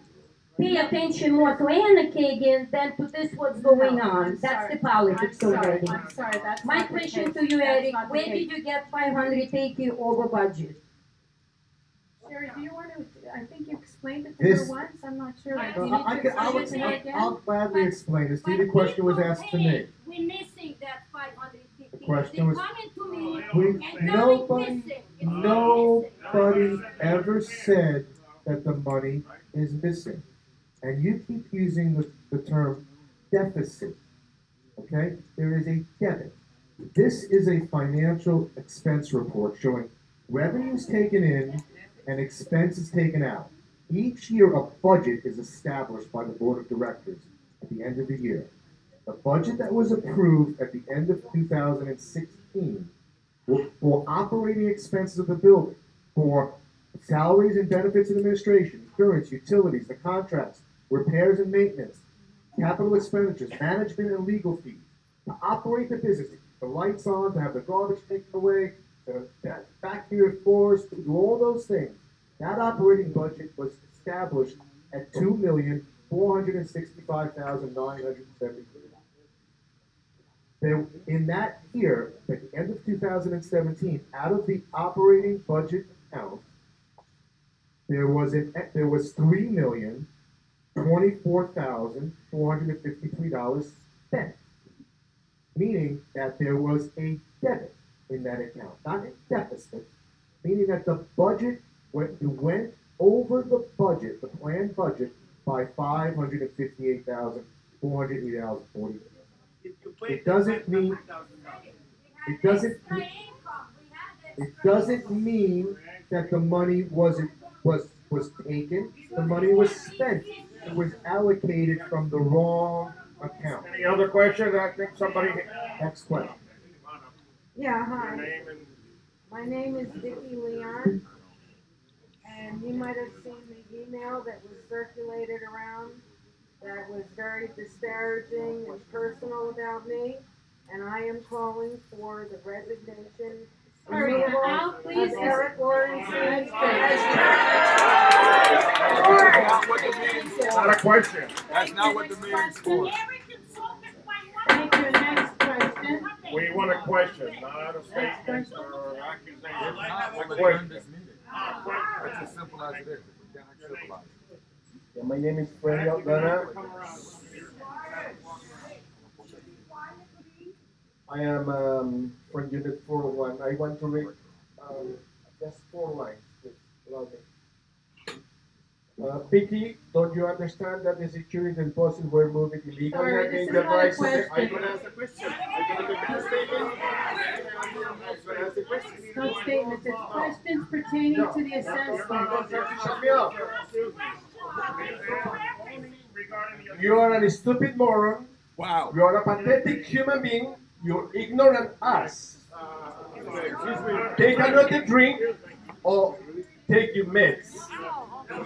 pay attention more to Anna Kagan than to this what's going on. That's the politics already. I'm sorry, that's My not the question case. to you, That's Eric, not the where case. did you get 580 over budget? Sherry, do you want to, I think you explained it to This- her once, I'm not sure. Do No, you need to explain it to her again? I'll gladly explain this. The question was asked to me. We're missing that 550. The question was- coming to me Nobody ever said that the money is missing. And you keep using the term deficit. Okay? There is a debit. This is a financial expense report showing revenues taken in and expenses taken out. Each year a budget is established by the board of directors at the end of the year. The budget that was approved at the end of 2016 for operating expenses of the building, for salaries and benefits and administration, insurance, utilities, the contracts, repairs and maintenance, capital expenditures, management and legal fees, to operate the business, to keep the lights on, to have the garbage taken away, to vacuum your floors, to do all those things. That operating budget was established at $2,465,973. In that year, at the end of 2017, out of the operating budget account, there was $3,024,453 spent, meaning that there was a debit in that account, not a deficit, meaning that the budget went over the budget, the planned budget, by $558,480.40. It doesn't mean that the money was taken. The money was spent. It was allocated from the wrong account. Any other questions? I think somebody. Next question. Yeah, Your hi. name and My name is Vicki Leon, and you might have seen the email that was circulated around that was very disparaging and personal about me, and I am calling for the resignation Al, please. Eric Lawrence. Not a question. That's not what the meeting's for. Thank you. Next question. We want a question, not a statement or accusation. A question. It's as simple as it is. We can't civilize it. Yeah, my name is Freddy Aldana. I am from Unit 401. I want to read just 4 lines. Please, allow me. Vicky, don't you understand that the security deposits were moved illegally Sorry, against this the is not a rights of the... question. I'm going to ask the question. I'm going to make a statement. I'm going to ask the question. It's not statements, it's questions pertaining to the assessment. Shut me up. You are a stupid moron. Wow. You are a pathetic human being. You're ignorant ass. Take another drink or take your meds. You're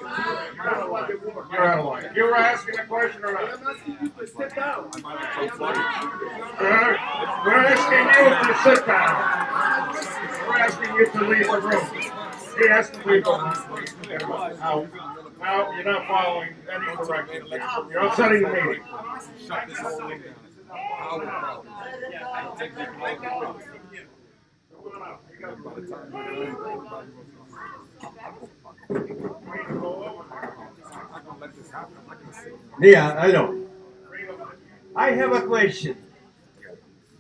out of line. You were asking a question or not? I'm asking you to sit down. We're asking you to sit down. We're asking you to leave the room. He has to leave the room. Now, you're not following any directions. You're upsetting the meeting. Shut this whole thing down. Yeah, I know. I have a question.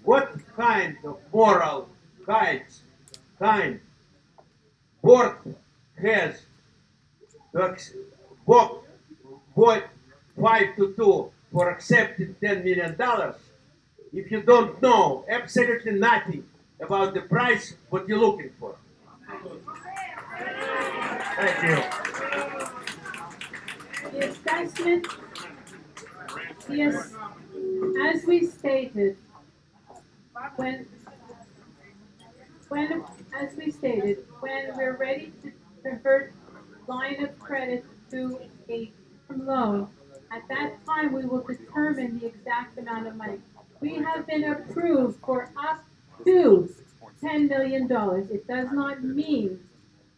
What kind of moral board has to vote 5-2 for accepting $10 million if you don't know absolutely nothing about the price what you're looking for? Thank you. The assessment, yes, as we stated, when we're ready to convert line of credit to a loan, at that time we will determine the exact amount of money. We have been approved for up to $10 million. It does not mean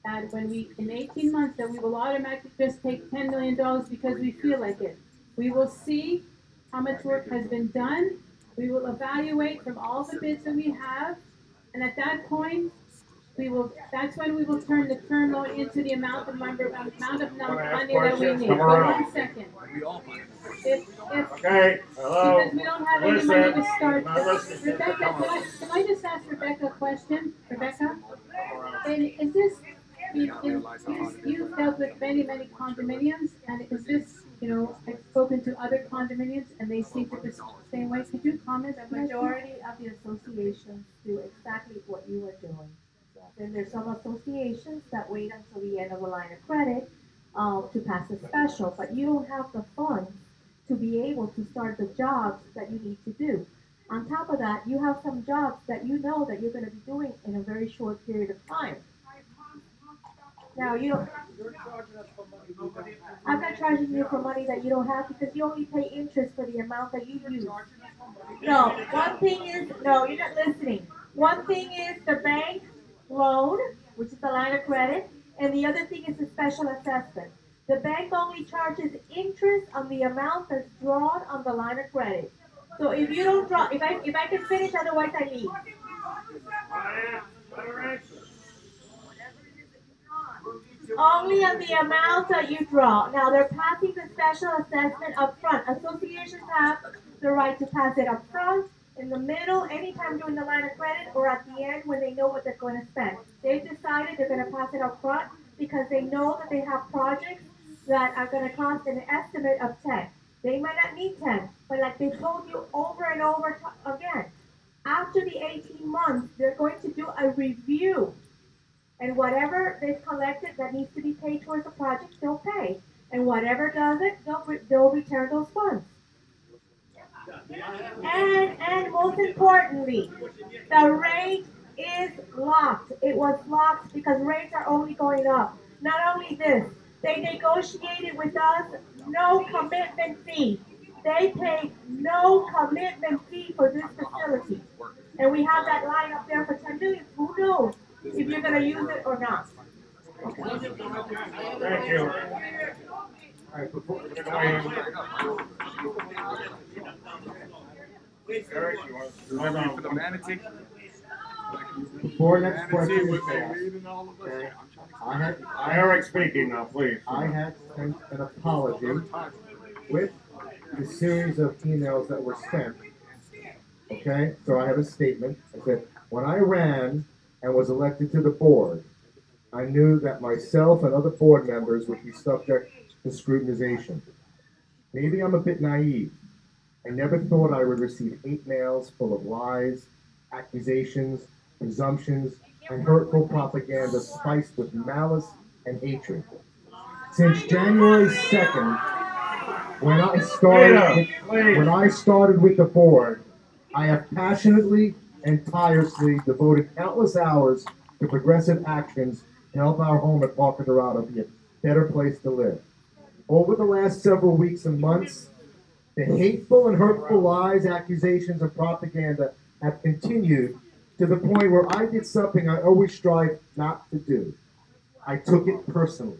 that when in 18 months, that we will automatically just take $10 million because we feel like it. We will see how much work has been done. We will evaluate from all the bids that we have, and at that point, that's when we will turn the term loan into the amount of money that we need. Hold 1 second. Okay, hello. Because we don't have any money to start. Rebecca, can I just ask Rebecca a question? Rebecca? And is this, you've dealt with many condominiums, and is this, I've spoken to other condominiums, and they seem to proceed the same way. Could you comment? The majority of the associations do exactly what you are doing. Then there's some associations that wait until the end of the line of credit to pass a special, but you don't have the funds to be able to start the jobs that you need to do. On top of that, you have some jobs that you know that you're going to be doing in a very short period of time. Now, I'm not charging you for money that you don't have because you only pay interest for the amount that you use. No, one thing is, no, you're not listening. One thing is the bank loan, which is the line of credit, and the other thing is the special assessment. The bank only charges interest on the amount that's drawn on the line of credit. So if you don't draw, if I can finish, otherwise I leave. Only on the amount that you draw. Now they're passing the special assessment up front. Associations have the right to pass it up front, in the middle, anytime during the line of credit, or at the end when they know what they're going to spend. They've decided they're going to pass it up front because they know that they have projects that are going to cost an estimate of 10. They might not need 10, but like they told you over and over again, after the 18 months, they're going to do a review. And whatever they've collected that needs to be paid towards the project, they'll pay. And whatever doesn't, they'll return those funds. And most importantly, the rate is locked. It was locked because rates are only going up. Not only this, they negotiated with us no commitment fee. They paid no commitment fee for this facility. And we have that line up there for $10 million. Who knows? if you're gonna use it or not. Thank you. All right, before, Eric, you want to? For the manatee. Before next question is asked, Okay. Eric speaking now, please. I had sent an apology with the series of emails that were sent. Okay, so I have a statement. I said, when I ran and was elected to the board, I knew that myself and other board members would be subject to scrutinization. Maybe I'm a bit naive. I never thought I would receive 8 mails full of lies, accusations, presumptions, and hurtful propaganda spiced with malice and hatred. Since January 2nd, when I started with the board, I have passionately and tirelessly devoted countless hours to progressive actions to help our home at Park Dorado be a better place to live. Over the last several weeks and months, the hateful and hurtful lies, accusations, and propaganda have continued to the point where I did something I always strive not to do. I took it personally.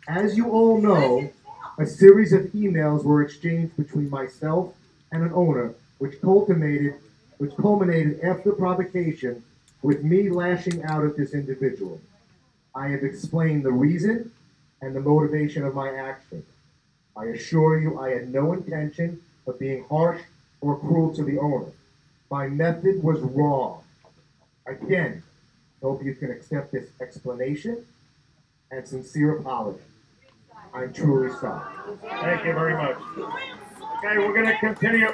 As you all know, a series of emails were exchanged between myself and an owner, which culminated after provocation with me lashing out at this individual. I have explained the reason and the motivation of my action. I assure you I had no intention of being harsh or cruel to the owner. My method was wrong. Again, hope you can accept this explanation and sincere apology. I'm truly sorry. Thank you very much. Okay, we're going to continue.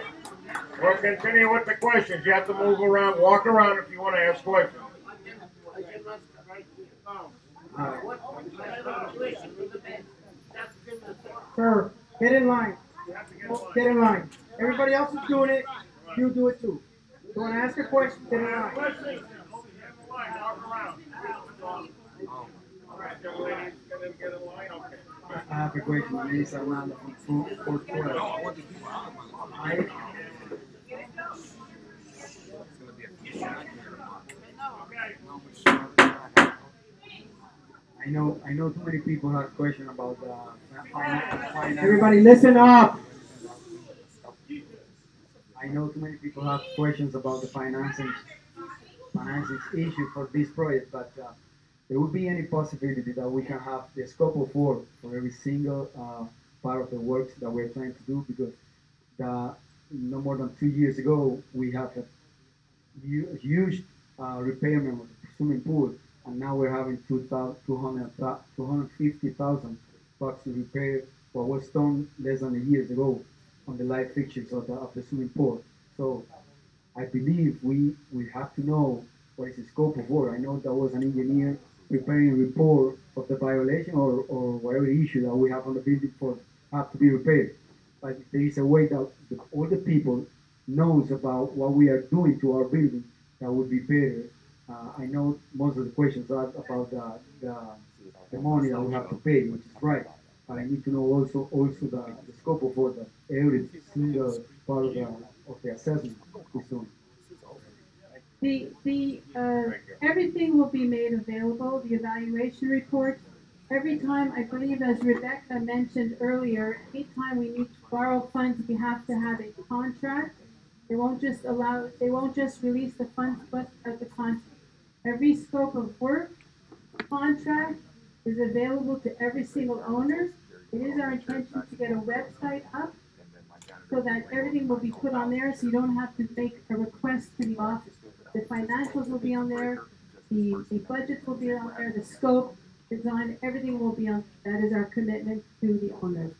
We'll continue with the questions. You have to move around, walk around if you want to ask questions. Sir, get in line. Get in line. Everybody else is doing it. You do it too. You want to ask a question? Get in line. I have a question. My name is Armando from 412. I know too many people have questions about the finance. Everybody listen up. I know too many people have questions about the financing issue for this project, but there would be any possibility that we can have the scope of work for every single part of the works that we're trying to do, because no more than 2 years ago we had a huge repairment of the swimming pool, and now we're having $250,000 to repair what was done less than a year ago on the light fixtures of the swimming pool. So I believe we have to know what is the scope of work. I know there was an engineer preparing a report of the violation or whatever issue that we have on the building for have to be repaired. But there is a way that all the people knows about what we are doing to our building that would be better. I know most of the questions are about the money that we have to pay, which is right. But I need to know also the scope of work that every single part of the assessment is doing. Everything will be made available, the evaluation report. Every time, I believe as Rebecca mentioned earlier, anytime we need to borrow funds, we have to have a contract. They won't just release the funds but the contract. Every scope of work contract is available to every single owner. It is our intention to get a website up so that everything will be put on there, so you don't have to make a request to the office. The financials will be on there, the budgets will be on there, the scope, design, everything will be on. That is our commitment to the owners.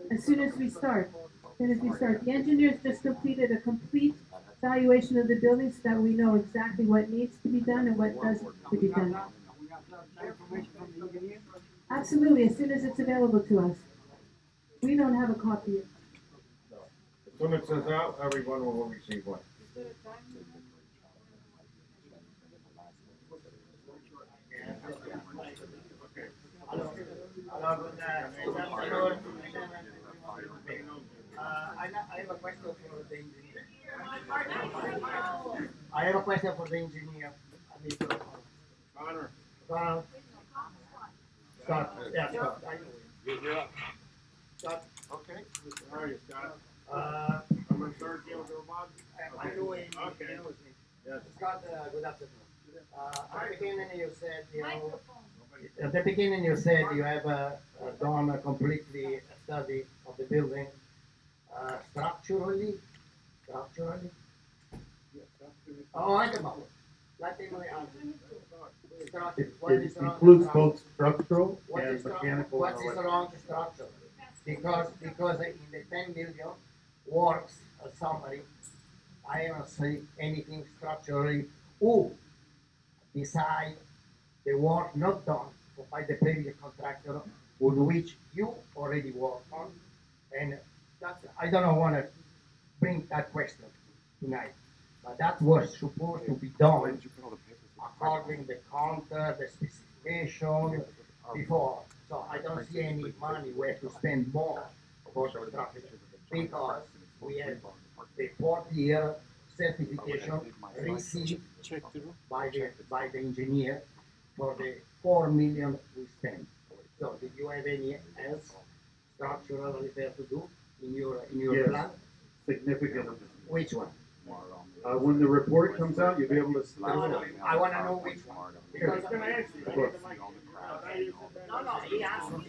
As soon as we start. The engineers just completed a complete evaluation of the building so that we know exactly what needs to be done and what doesn't need to be done. Absolutely, as soon as it's available to us. We don't have a copy yet. As soon as it's out, everyone will receive one. I have a question for the engineer, Mr. Connor. Scott. Scott, yeah, Scott. You're up. Scott. Okay. How are you, Scott? I'm in Sergio Dorado. I'm doing. Okay. Yes. Scott, good afternoon. At the beginning you said, at the beginning you said you have done a completely study of the building structurally. Oh, I don't know. Let me It includes both structural and mechanical. What is wrong structure? Because in the 10 million works summary, I haven't seen anything structurally. Beside the work not done by the previous contractor on which you already worked on. And that's, I don't want to bring that question tonight, but that was supposed to be done according to the contract, the specification before. So I don't see any money where to spend more for the structure because we have the 4th-year certification received by the engineer for the 4 million we spent. So did you have any else structural repair to do in your Yes. plan? Significant. Which one? When the report comes out, you'll be able to. I want to know which one. Sure. Because Of course. no, he answered me.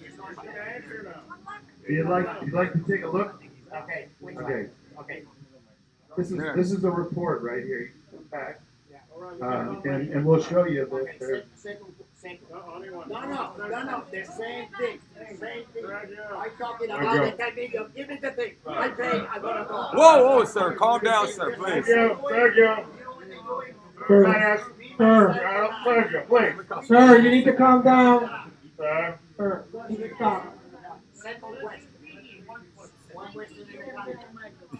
He's not You'd like to take a look? Okay, which one? Okay. Okay. This is a report right here. Back. And we'll show you that there. No, the same thing. I'm talking There about you the go. 10 million. Give me the thing. I pay, I'm gonna go. Whoa, sir, calm down, sir, please. Sergio. Sir, Please. sir, you need to calm down. Sir. Sir, you need to calm. Second question. One question in the country.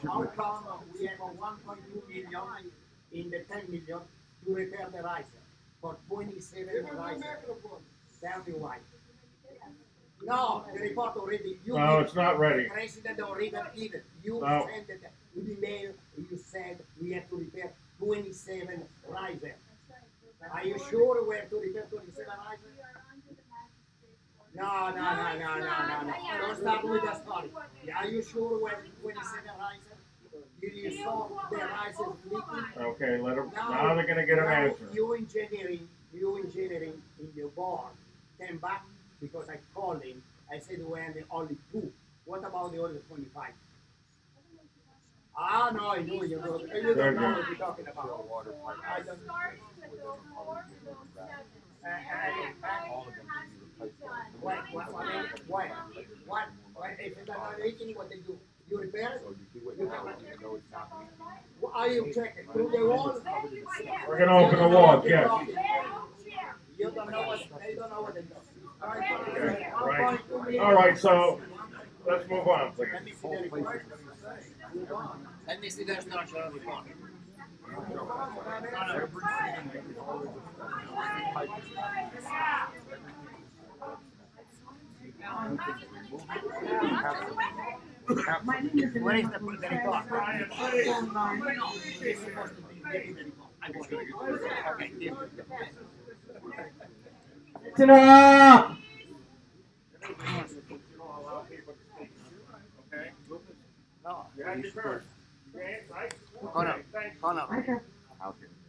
How come we have a 1.2 million in the 10 million to repair the riser for 27 riser? Tell me why. No, the report already. No, it's not ready. President already even. You No. sent it in email. You said we have to repair 27 riser. Are you sure we have to repair 27 riser? No. Don't start with the story. Are you sure we have 27 riser? You saw the risers leaking? Okay, let them. Now they're gonna get an answer. You engineering in your board came back because I called him. I said we have only 2. What about the other 25? No, I know you don't. You don't know what you're talking about. I don't. Why? If it's not leaking, what they do? You repair it? Are you checking through the wall? We're gonna open the wall, yes. You don't know what they don't know what they do. Okay, right. All right, so let's move on, please. Let me see the report. Let me see the structural report. My name is Where is the report? Sit up! No. You have your turn.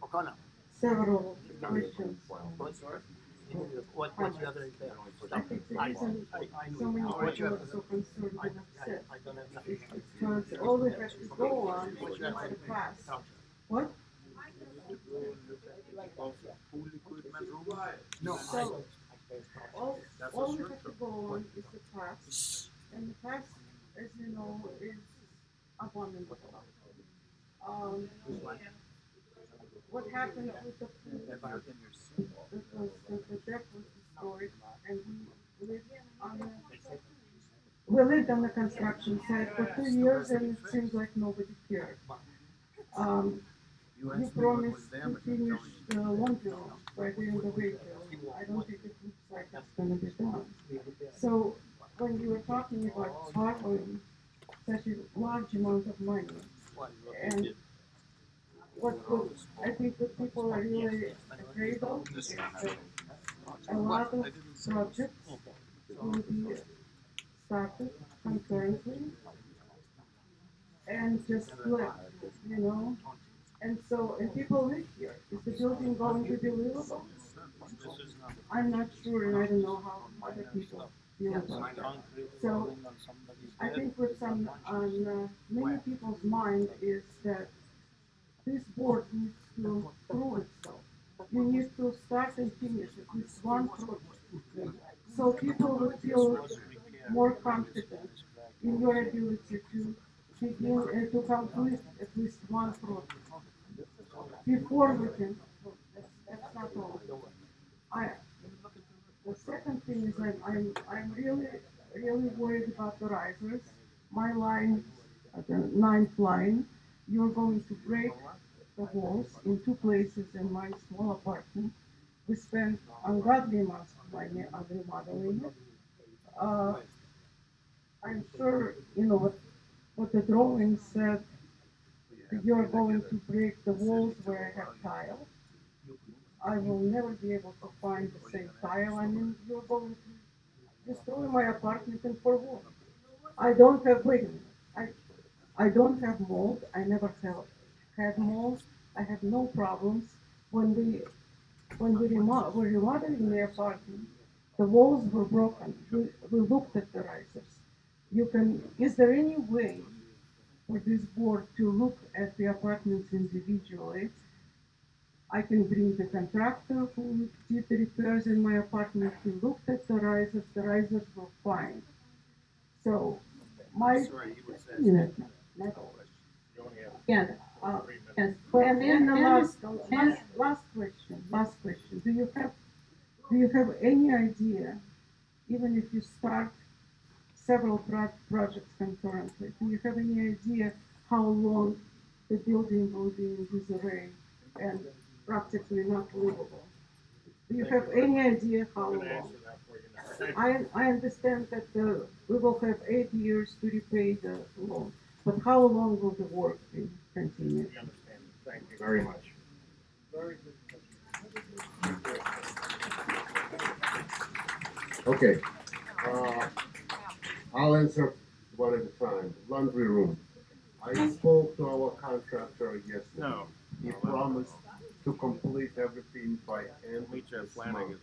O'Connor. Several questions. What's the other repair? I think the reason so many people are so concerned and upset is because all we have to go on is the past. What? No. So, all we have to go on is the past, and the past, as you know, is abominable. What happened with the pool? Because the deck was destroyed, and we lived on the construction site for 2 years, and it seems like nobody cared. You promised to finish the laundry room by the end of April. I don't think it looks like that's gonna be done. So when you were talking about borrowing such a large amount of money, and I think what people are really afraid of is that a lot of projects will be started concurrently and just left, you know. And people live here. Is the building going to be livable? I'm not sure, and I don't know how other people feel about that. So I think what's on many people's mind is that this board needs to prove itself. You need to start and finish at least one project. So people will feel more confident in your ability to begin and to complete at least one project before we can. That's not all. I, the second thing is I'm really worried about the risers. My line, the ninth line, you're going to break the walls in two places in my small apartment. We spent ungodly amounts of money on remodeling it. I'm sure you know what the drawing said. You're going to break the walls where I have tile. I will never be able to find the same tile. I mean, you're going to destroy my apartment in 4 walls. I don't have, wait a minute, I don't have mold. I never have had mold. I have no problems. When we were remodeling the apartment, the walls were broken. We looked at the risers. Is there any way for this board to look at the apartments individually? I can bring the contractor who did the repairs in my apartment. He looked at the risers were fine. So my, you know, yeah, yes. And then the last question. Do you have any idea, even if you start several projects concurrently, do you have any idea how long the building will be in disarray and practically not livable? Do you have any idea how long? I understand that we will have 8 years to repay the loan, but how long will the work be continued? We understand. Thank you very much. Okay. I'll answer one at a time. Laundry room. I spoke to our contractor yesterday. No. He promised to complete everything by end of this month.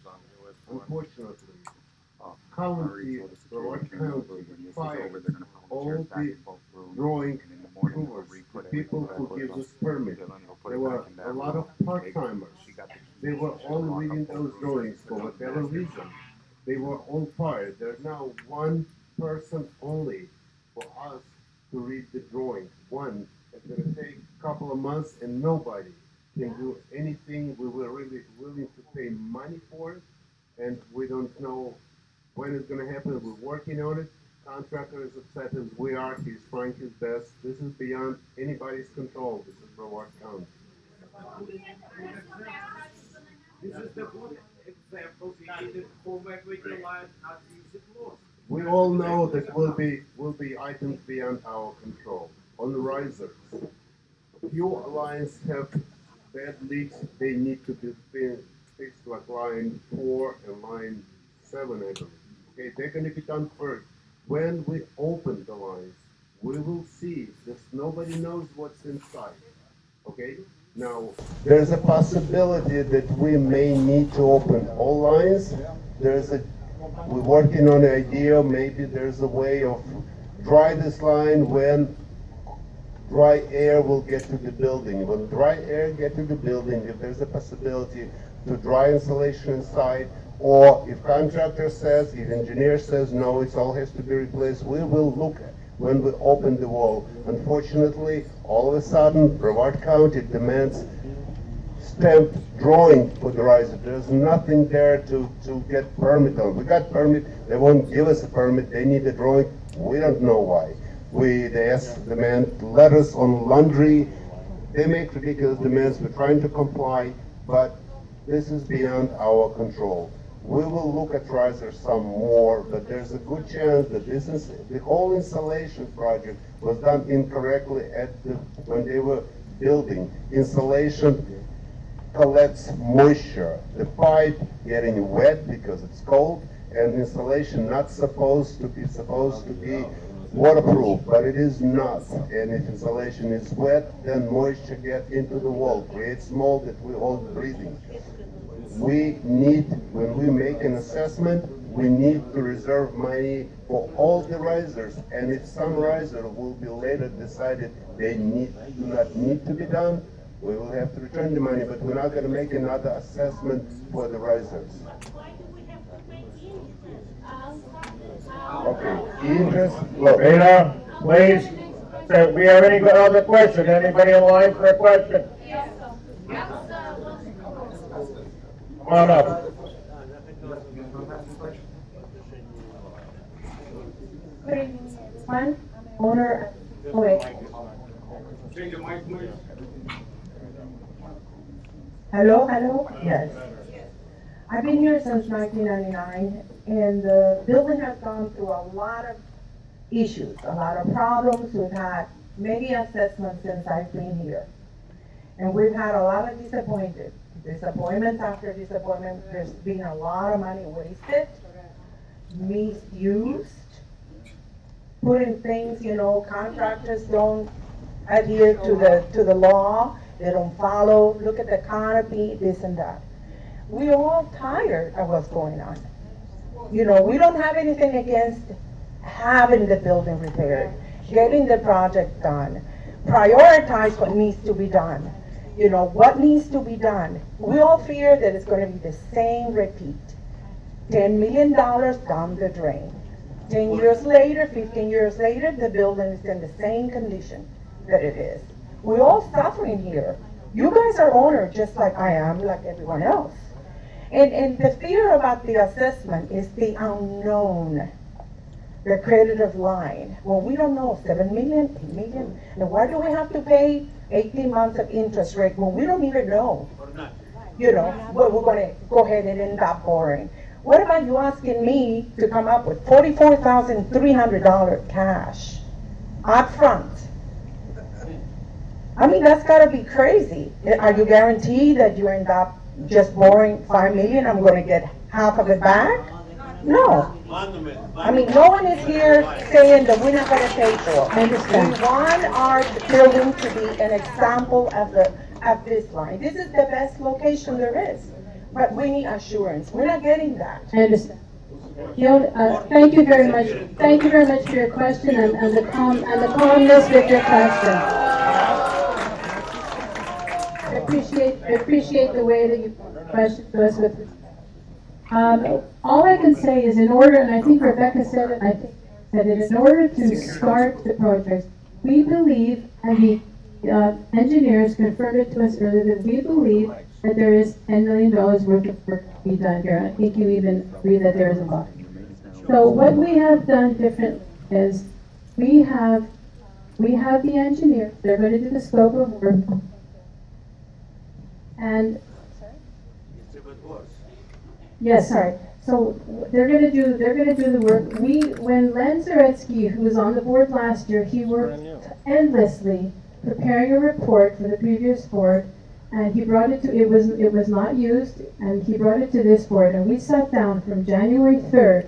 Unfortunately, county, Broward County, fired all the drawing doers, the people who gave us permit. There were a lot of part-timers. They were all reading those drawings for whatever reason. They were all fired. There's now one person only for us to read the drawing. One. It's going to take a couple of months and nobody can do anything. We were really willing to pay money for it, and we don't know when it's going to happen. We're working on it. Contractor is upset as we are. He's trying his best. This is beyond anybody's control. This is Broward County. This is the good example we needed for when we realized not to use it more. We all know that will be items beyond our control. On the risers, few lines have bad leaks. They need to be fixed, like line 4 and line 7, I believe. Okay, they're going to be done first. When we open the lines, we will see this. Nobody knows what's inside. Okay. Now, there's a possibility that we may need to open all lines. We're working on an idea. Maybe there's a way of dry this line when dry air will get to the building. When dry air get to the building, if there's a possibility to dry insulation inside, or if contractor says, if engineer says no, it all has to be replaced, we will look at when we open the wall. Unfortunately, all of a sudden, Broward County demands stamped drawing for the riser. There's nothing there to get permit on. We got permit, they won't give us a permit, they need a drawing, we don't know why. They demand letters on laundry, they make ridiculous demands, we're trying to comply, but this is beyond our control. We will look at risers some more, but there's a good chance that the whole installation project was done incorrectly when they were building, insulation collects moisture. The pipe getting wet because it's cold, and insulation not supposed to be waterproof, but it is not. And if insulation is wet, then moisture gets into the wall, creates mold that we all breathing. We need, when we make an assessment, we need to reserve money for all the risers. And if some riser will be later decided they do not need to be done, we will have to return the money, but we're not going to make another assessment for the risers. Okay, interest. Look, Rita, please. So, we have any other question? Anybody in line for a question? Come on up. Good evening, everyone. Owner. Wait. Change the mic, please. Hello, hello. Yes. I've been here since 1999, and the building has gone through a lot of issues, a lot of problems. We've had many assessments since I've been here, and we've had a lot of disappointments after disappointment. There's been a lot of money wasted, misused, putting things, contractors don't adhere to the law, they don't follow, look at the canopy, this and that. We're all tired of what's going on. We don't have anything against having the building repaired, getting the project done, prioritize what needs to be done. What needs to be done. We all fear that it's going to be the same repeat. $10 million down the drain. 10 years later, 15 years later, the building is in the same condition that it is. We're all suffering here. You guys are owners just like I am, like everyone else. And the fear about the assessment is the unknown, the creditor's line. Well, we don't know, 7 million, 8 million. And why do we have to pay 18 months of interest rate when we don't even know? Well, we're going to go ahead and end up borrowing. What about you asking me to come up with $44,300 cash up front? I mean, that's got to be crazy. Are you guaranteed that you end up just borrowing $5 million? I'm going to get half of it back? No. I mean, no one is here saying that we're not going to pay for it. We want our building to be an example of this line. This is the best location there is. But we need assurance. We're not getting that. I understand. Thank you very much. Thank you very much for your question and the calmness with your question. I appreciate the way that you questioned us with. All I can say is, in order, and I think Rebecca said it, in order to start the project, we believe, and the engineers confirmed it to us earlier, that we believe that there is $10 million worth of work to be done here. And I think you even agree that there is a lot. So what we have done different is we have the engineers. They're going to do the scope of work. And yes, sorry. So they're going to do the work. When Len Zaretsky, who was on the board last year, he worked endlessly preparing a report for the previous board. And he brought it to, it was not used, and he brought it to this board, and we sat down from January 3rd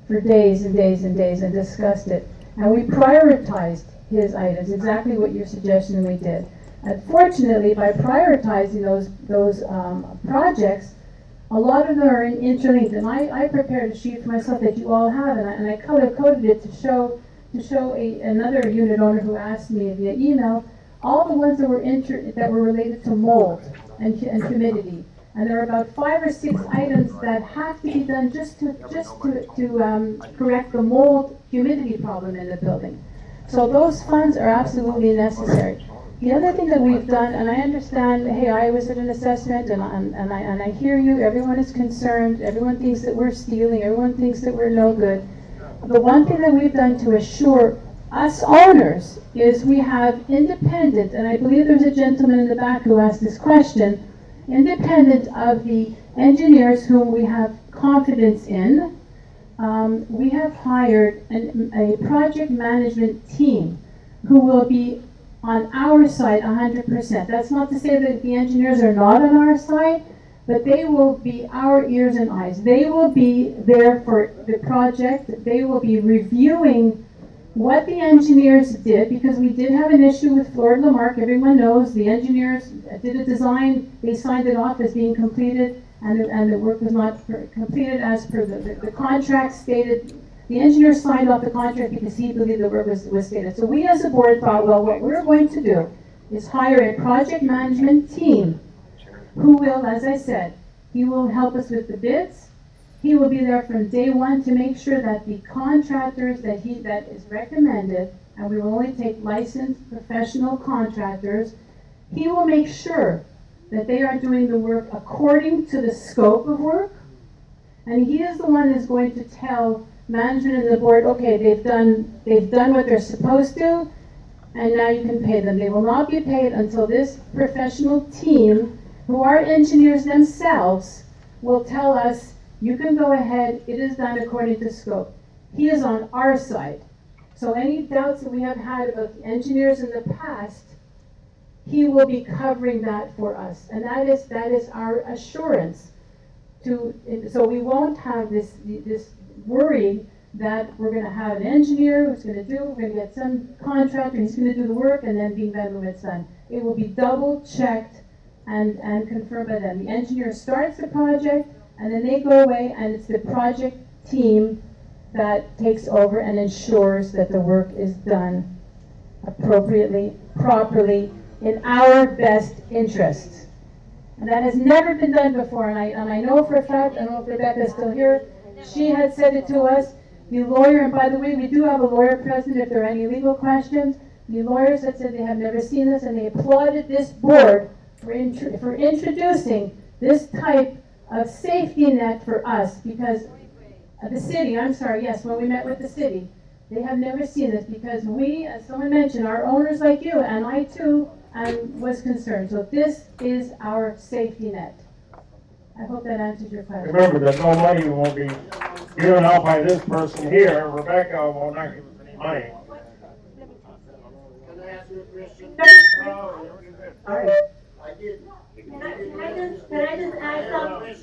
for days and days and days and discussed it. And we prioritized his items, exactly what your suggestion we did. Unfortunately, by prioritizing those projects, a lot of them are interlinked. And I prepared a sheet for myself that you all have, and I color-coded it to show another unit owner who asked me via email all the ones that were related to mold and humidity. And there are about 5 or 6 items that have to be done just to correct the mold humidity problem in the building. So those funds are absolutely necessary. The other thing that we've done, and I understand, hey, I was at an assessment, and I hear you, everyone is concerned, everyone thinks that we're stealing, everyone thinks that we're no good. The one thing that we've done to assure us owners is we have independent, and I believe there's a gentleman in the back who asked this question, independent of the engineers whom we have confidence in, we have hired a project management team who will be on our side 100%. That's not to say that the engineers are not on our side, but they will be our ears and eyes. They will be there for the project. They will be reviewing what the engineers did, because we did have an issue with Florida Lamarck. Everyone knows the engineers did a design, they signed it off as being completed, and the work was not completed as per the contract stated. The engineer signed off the contract because he believed the work was stated. So we as a board thought, well, what we're going to do is hire a project management team who will, as I said, he will help us with the bids. He will be there from day one to make sure that the contractors that is recommended, and we will only take licensed professional contractors, he will make sure that they are doing the work according to the scope of work, and he is the one that's going to tell management and the board, okay, they've done what they're supposed to, and now you can pay them. They will not be paid until this professional team, who are engineers themselves, will tell us, you can go ahead, it is done according to scope. He is on our side. So any doubts that we have had about the engineers in the past, he will be covering that for us. And that is our assurance. So we won't have this worry that we're going to have an engineer we're going to get some contractor, he's going to do the work, and then being done when it's done. It will be double checked and confirmed by them. The engineer starts the project, and then they go away, and it's the project team that takes over and ensures that the work is done appropriately, properly, in our best interests. And that has never been done before, and I know for a fact, I don't know if Rebecca's still here, she had said it to us, the lawyer, and by the way, we do have a lawyer present if there are any legal questions. The lawyers had said they have never seen this, and they applauded this board for introducing this type of safety net for us, because the city, I'm sorry, yes, when we met with the city, they have never seen this, because we, as someone mentioned, are owners like you, and I too was concerned. So this is our safety net. I hope that answers your question. Remember that no money will be given out by this person here. Rebecca will not give us any money. Can I ask you a question? I did. Can I just add something?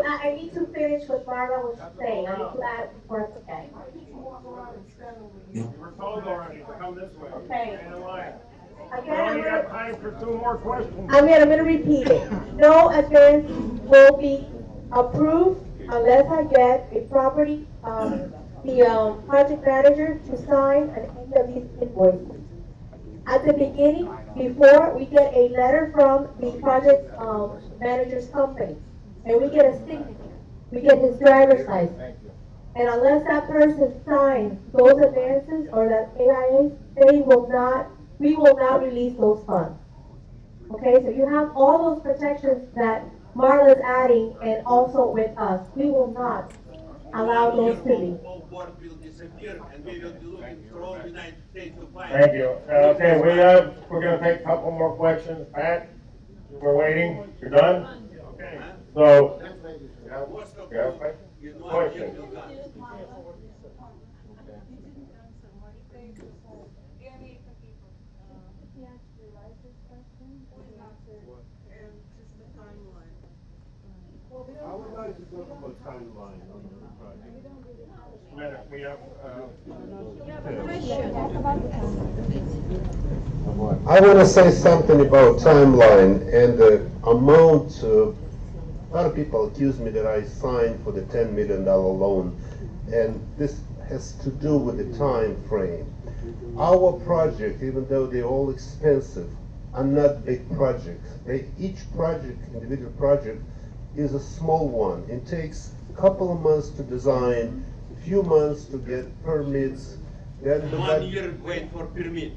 I need to finish what Barbara was saying. I need to add before it's okay. You were told already to come this way. Okay. We only got time for 2 more questions. I'm gonna repeat it. No advance will be approved unless I get a property, the project manager to sign an end of these invoices. At the beginning, before we get a letter from the project manager's company, and we get a signature, we get his driver's license. And unless that person signs those advances or that AIA, we will not release those funds. Okay, so you have all those protections that Marla's adding, and also with us. We will not allow those to be. Thank you. Okay, we're going to take a couple more questions. Pat, we're waiting. You're done? Okay. So, you have a question? I would like to talk about timeline on the project. We have I want to say something about timeline and the amount. A lot of people accuse me that I signed for the $10 million loan, and this has to do with the time frame. Our project, even though they're all expensive, are not big projects. Each project, individual project, is a small one. It takes a couple of months to design, a few months to get permits. Then 1 year wait for permit.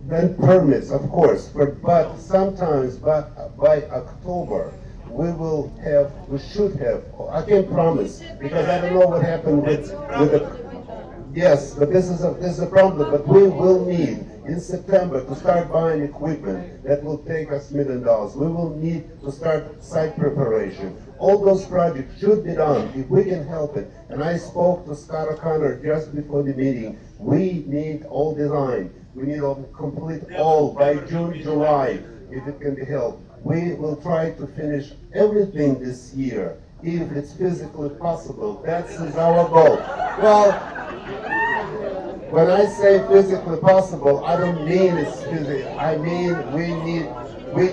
Then permits, of course, but sometimes by October we should have, I can't promise, because I don't know what happened with the, yes, but this is a problem, but we will need in September to start buying equipment that will take us $1 million. We will need to start site preparation. All those projects should be done if we can help it. And I spoke to Scott O'Connor just before the meeting. We need all design. We need to complete all by June, July, if it can be helped. We will try to finish everything this year, if it's physically possible. That is our goal. Well, when I say physically possible, I don't mean it's physical. I mean we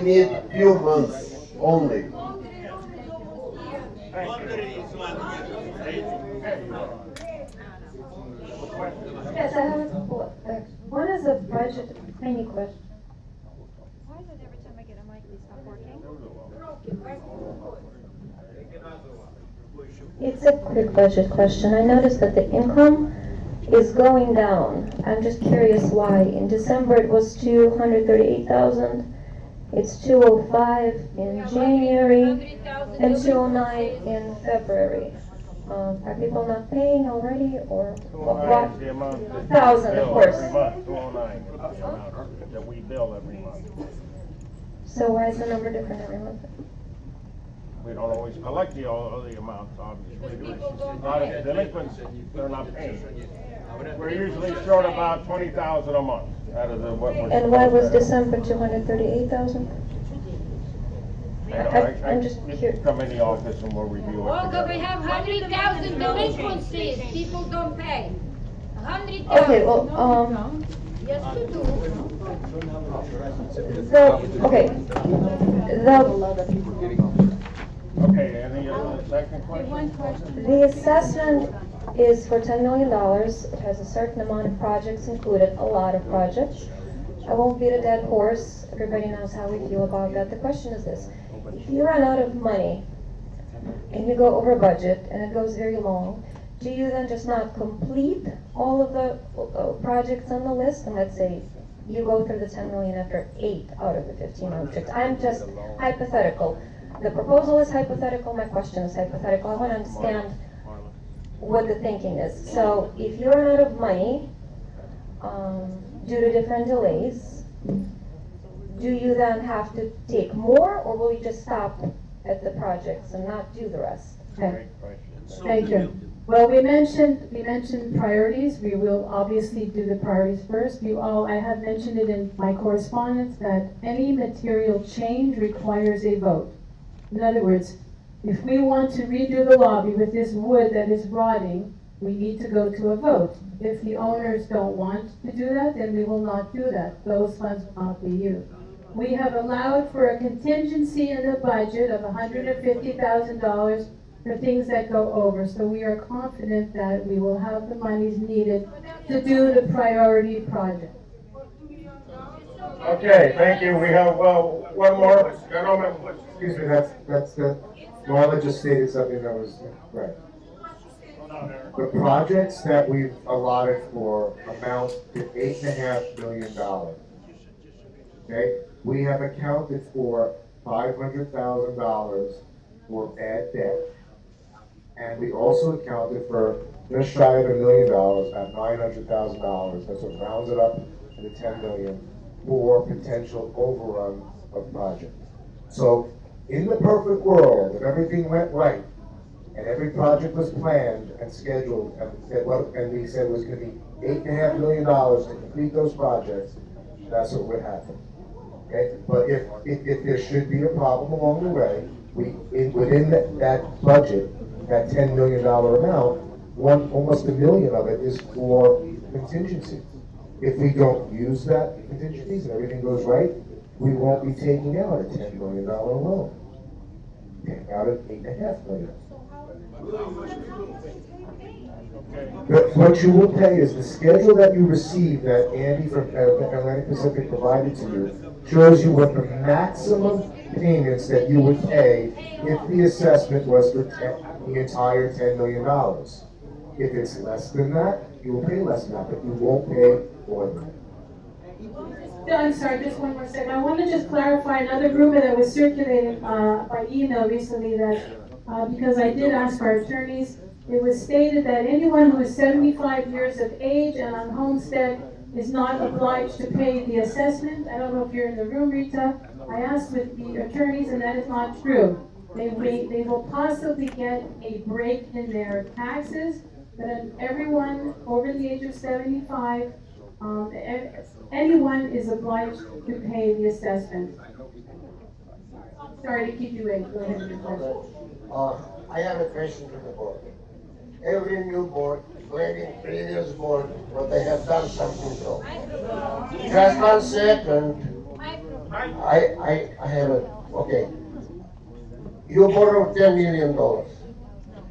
need few months only. Yes, I have what is the budget? Any question? Why is it every time I get a mic, they stop working? It's a quick budget question. I noticed that the income is going down. I'm just curious why. In December it was 238,000. It's 205 in January and 209 in February. Are people not paying already, or what? The amount that 1,000, of course. every month, 209 is the amount that we bill every month. So why is the number different every month? We don't always collect the amounts, obviously. A lot of delinquents, they're not paying. We're usually short about 20,000 a month out of what we're. And why was December 238,000? I'm just curious. Come in the office and we'll review it. Olga, we have 100,000 delinquencies. People don't pay. 100,000. Okay, well, Yes, you do. Okay, any second question? The assessment is for $10 million. It has a certain amount of projects included, a lot of projects. I won't beat a dead horse. Everybody knows how we feel about that. The question is this. If you run out of money and you go over budget and it goes very long, do you then just not complete all of the projects on the list? And let's say you go through the 10 million after 8 out of the 15 projects. I'm just hypothetical. The proposal is hypothetical, my question is hypothetical. I want to understand what the thinking is. So if you run out of money due to different delays, do you then have to take more, or will you just stop at the projects and not do the rest? Okay. Thank you. Well, we mentioned priorities. We will obviously do the priorities first. I have mentioned it in my correspondence that any material change requires a vote. In other words, if we want to redo the lobby with this wood that is rotting, we need to go to a vote. If the owners don't want to do that, then we will not do that. Those funds will not be used. We have allowed for a contingency in the budget of $150,000 for things that go over. So we are confident that we will have the monies needed to do the priority project. Okay, thank you. We have one more gentleman. Excuse me, that's Marla just stated something that was right. The projects that we've allotted for amount to $8.5 million. Okay, we have accounted for $500,000 for bad debt, and we also accounted for just shy of $1 million at $900,000. That's what rounds it up to the $10 million for potential overrun of projects. So, in the perfect world, if everything went right, and every project was planned and scheduled, and we said it was going to be $8.5 million to complete those projects, that's what would happen. Okay? But if there should be a problem along the way, within that budget, that $10 million amount, almost $1 million of it is for contingency. If we don't use that contingencies and everything goes right, we won't be taking out a $10 million loan. Take out an $8.5 million. But what you will pay is the schedule that you received that Andy from Atlantic Pacific provided to you shows you what the maximum payments that you would pay if the assessment was for the entire $10 million. If it's less than that, you will pay less than that, but you won't pay more than that. I'm sorry, just one more second. I want to just clarify another rumor that was circulated by email recently that, because I did ask our attorneys, it was stated that anyone who is 75 years of age and on homestead is not obliged to pay the assessment. I don't know if you're in the room, Rita. I asked with the attorneys, and that is not true. They will possibly get a break in their taxes, but everyone over the age of 75, anyone is obliged to pay the assessment. Sorry to keep you waiting. Go ahead with your question. I have a question to the board. Every new board blaming previous board, but they have done something wrong. Just 1 second. I have a, okay. You borrowed $10 million.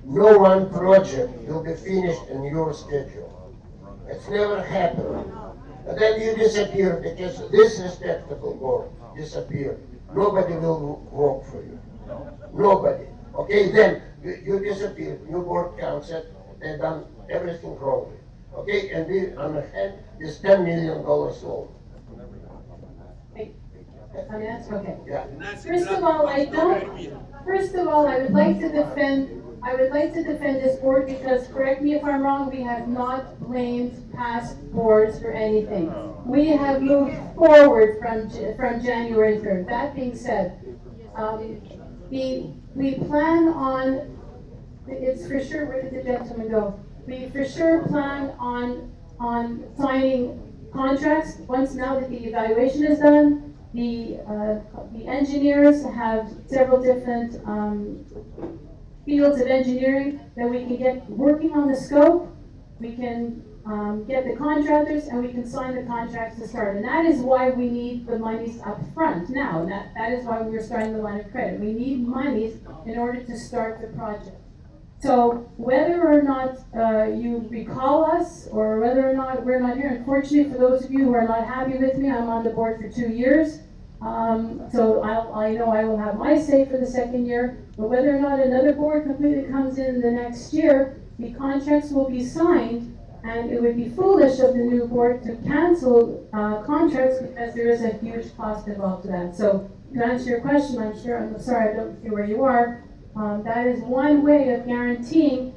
No one project will be finished in your schedule. It's never happened. And then you disappear because this respectable board disappeared. Nobody will work for you. Nobody. Okay, then you disappear. New board comes in, they done everything wrongly. Okay, and we on the head is $10 million loan. Okay. Yeah. First of all, I would like to defend this board because, correct me if I'm wrong, we have not blamed past boards for anything. We have moved forward from January 3rd. That being said, we plan on, it's for sure, where did the gentleman go? We for sure plan on signing contracts once now that the evaluation is done. The engineers have several different fields of engineering that we can get working on the scope. We can get the contractors and we can sign the contracts to start. And that is why we need the monies up front now. That is why we're starting the line of credit. We need monies in order to start the project. So whether or not you recall us or whether or not we're not here, unfortunately for those of you who are not happy with me, I'm on the board for 2 years. So I know I will have my say for the second year, but whether or not another board completely comes in the next year, the contracts will be signed, and it would be foolish of the new board to cancel contracts because there is a huge cost involved to that. So to answer your question, I'm sorry I don't see where you are. That is one way of guaranteeing,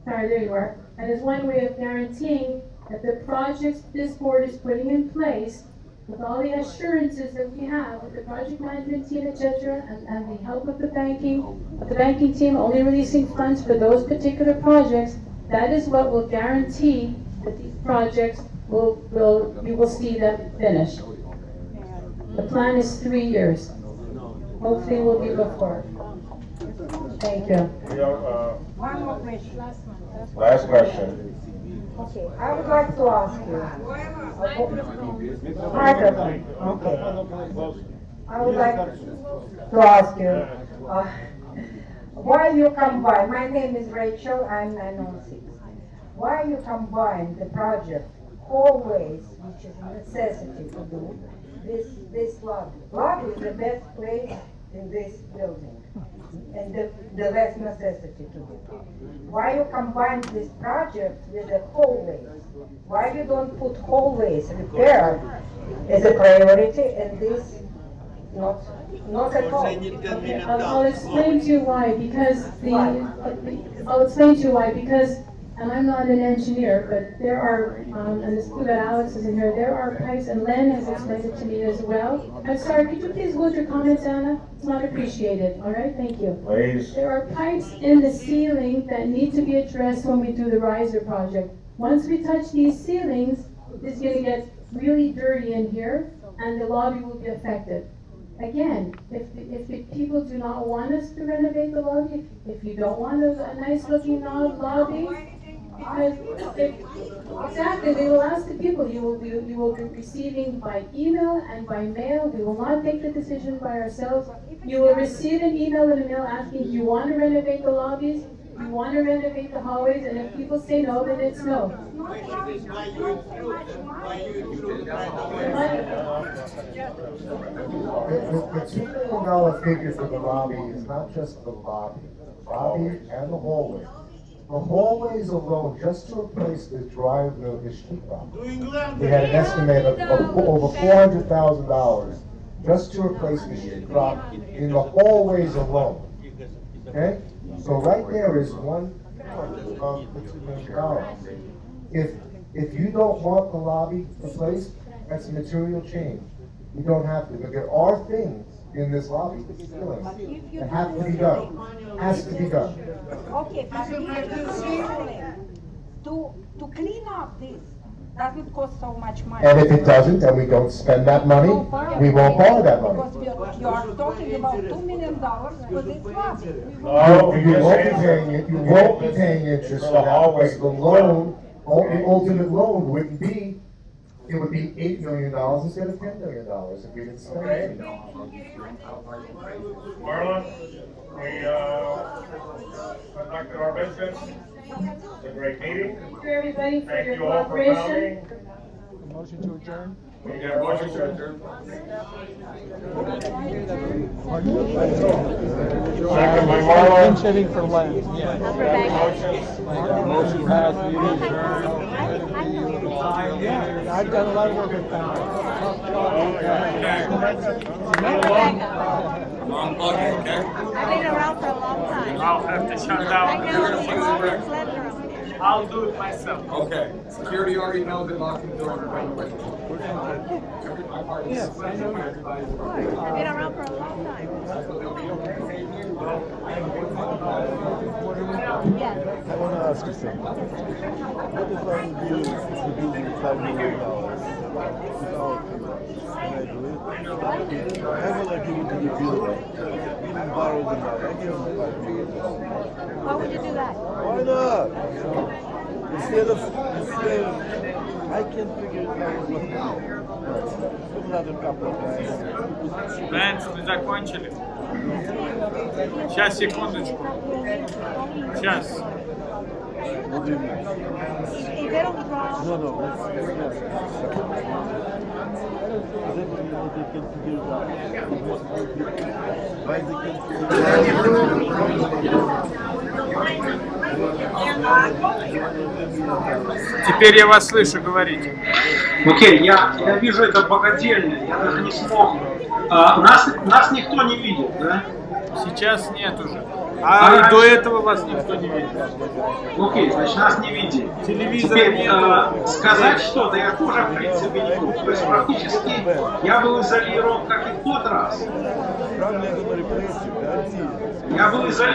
sorry, there you are. That is one way of guaranteeing that the projects this board is putting in place, with all the assurances that we have with the project management team, etc., and the help of the banking team only releasing funds for those particular projects, that is what will guarantee that these projects you will see them finished. The plan is 3 years. Hopefully we'll be before. Thank you. One more question. Last question. Okay, I would like to ask you. Microphone. Okay. I would like to ask you why you combine. My name is Rachel. I'm 906. Why you combine the project always, which is a necessity to do, this lobby. Lobby is the best place in this building, and the less necessity to do. Why you combine this project with the hallways? Why you don't put hallways repair as a priority and this not at all? Okay, I'll explain to you why. I'll explain to you why because. And I'm not an engineer, but there are, and it's good that Alex is in here, there are pipes, and Len has explained it to me as well. I'm sorry, could you please hold your comments, Anna? It's not appreciated, all right? Thank you. Please. There are pipes in the ceiling that need to be addressed when we do the riser project. Once we touch these ceilings, it's going to get really dirty in here, and the lobby will be affected. Again, if the people do not want us to renovate the lobby, if you don't want a nice looking lobby, exactly, they will ask the people. You will be receiving by email and by mail. We will not take the decision by ourselves. You will receive an email and a mail asking, do you want to renovate the lobbies? Do you want to renovate the hallways? And if people say no, then it's no. The $2 million figure for the lobby is not just the lobby and the hallway. The hallways alone, just to replace the sheetrock, we had an estimate of over $400,000 just to replace the sheetrock in the hallways alone. Okay? So right there is one of the $2 million. If you don't want the lobby replaced, that's a material change. You don't have to, but there are things in this lobby. It has to be done. Has to be done. Okay, but to clean up this doesn't cost so much money. And if it doesn't, and we don't spend that money, we won't borrow that money. Because you are talking about $2 million for this lobby. You won't be paying it. You won't be paying interest for that, because the loan, the ultimate loan wouldn't be. It would be $8 million instead of $10 million if we didn't spend it. Marla, we conducted our business. It's a great meeting. Thank you everybody for Thank your you all for cooperation. coming. Motion to adjourn? We get a motion to adjourn. Second by Marla. Pinch hitting for Lent. Motion passed, meeting adjourned. Yeah, I've done a lot of work with them. Unplugging, okay? I've been around for a long time. I'll have to shut down. I'll do it myself. Okay. Security already knows that lock the door. Yes, I know. I've been around for a long time. Yes. I want to ask you something. What if I do with $5 million without can I do it? I will give it to the builder. Even borrow the money. I give him $5 million. Why would you do that? Why not? Instead, I can figure it out what now. Another couple of guys. Лэнс, мы закончили. Сейчас, секундочку. Сейчас. What do you mean? If they don't draw. No, let's then you know they can figure it out. Why Теперь я вас слышу, говорите. Окей, я вижу это богадельня, я даже не смог. Нас никто не видит, да? Сейчас нет уже. А до этого вас никто не видел. Окей, значит нас не видели. Телевизора Теперь нету. сказать что-то я тоже в принципе не могу. То есть практически я был изолирован, как и в тот раз. Я был изолирован.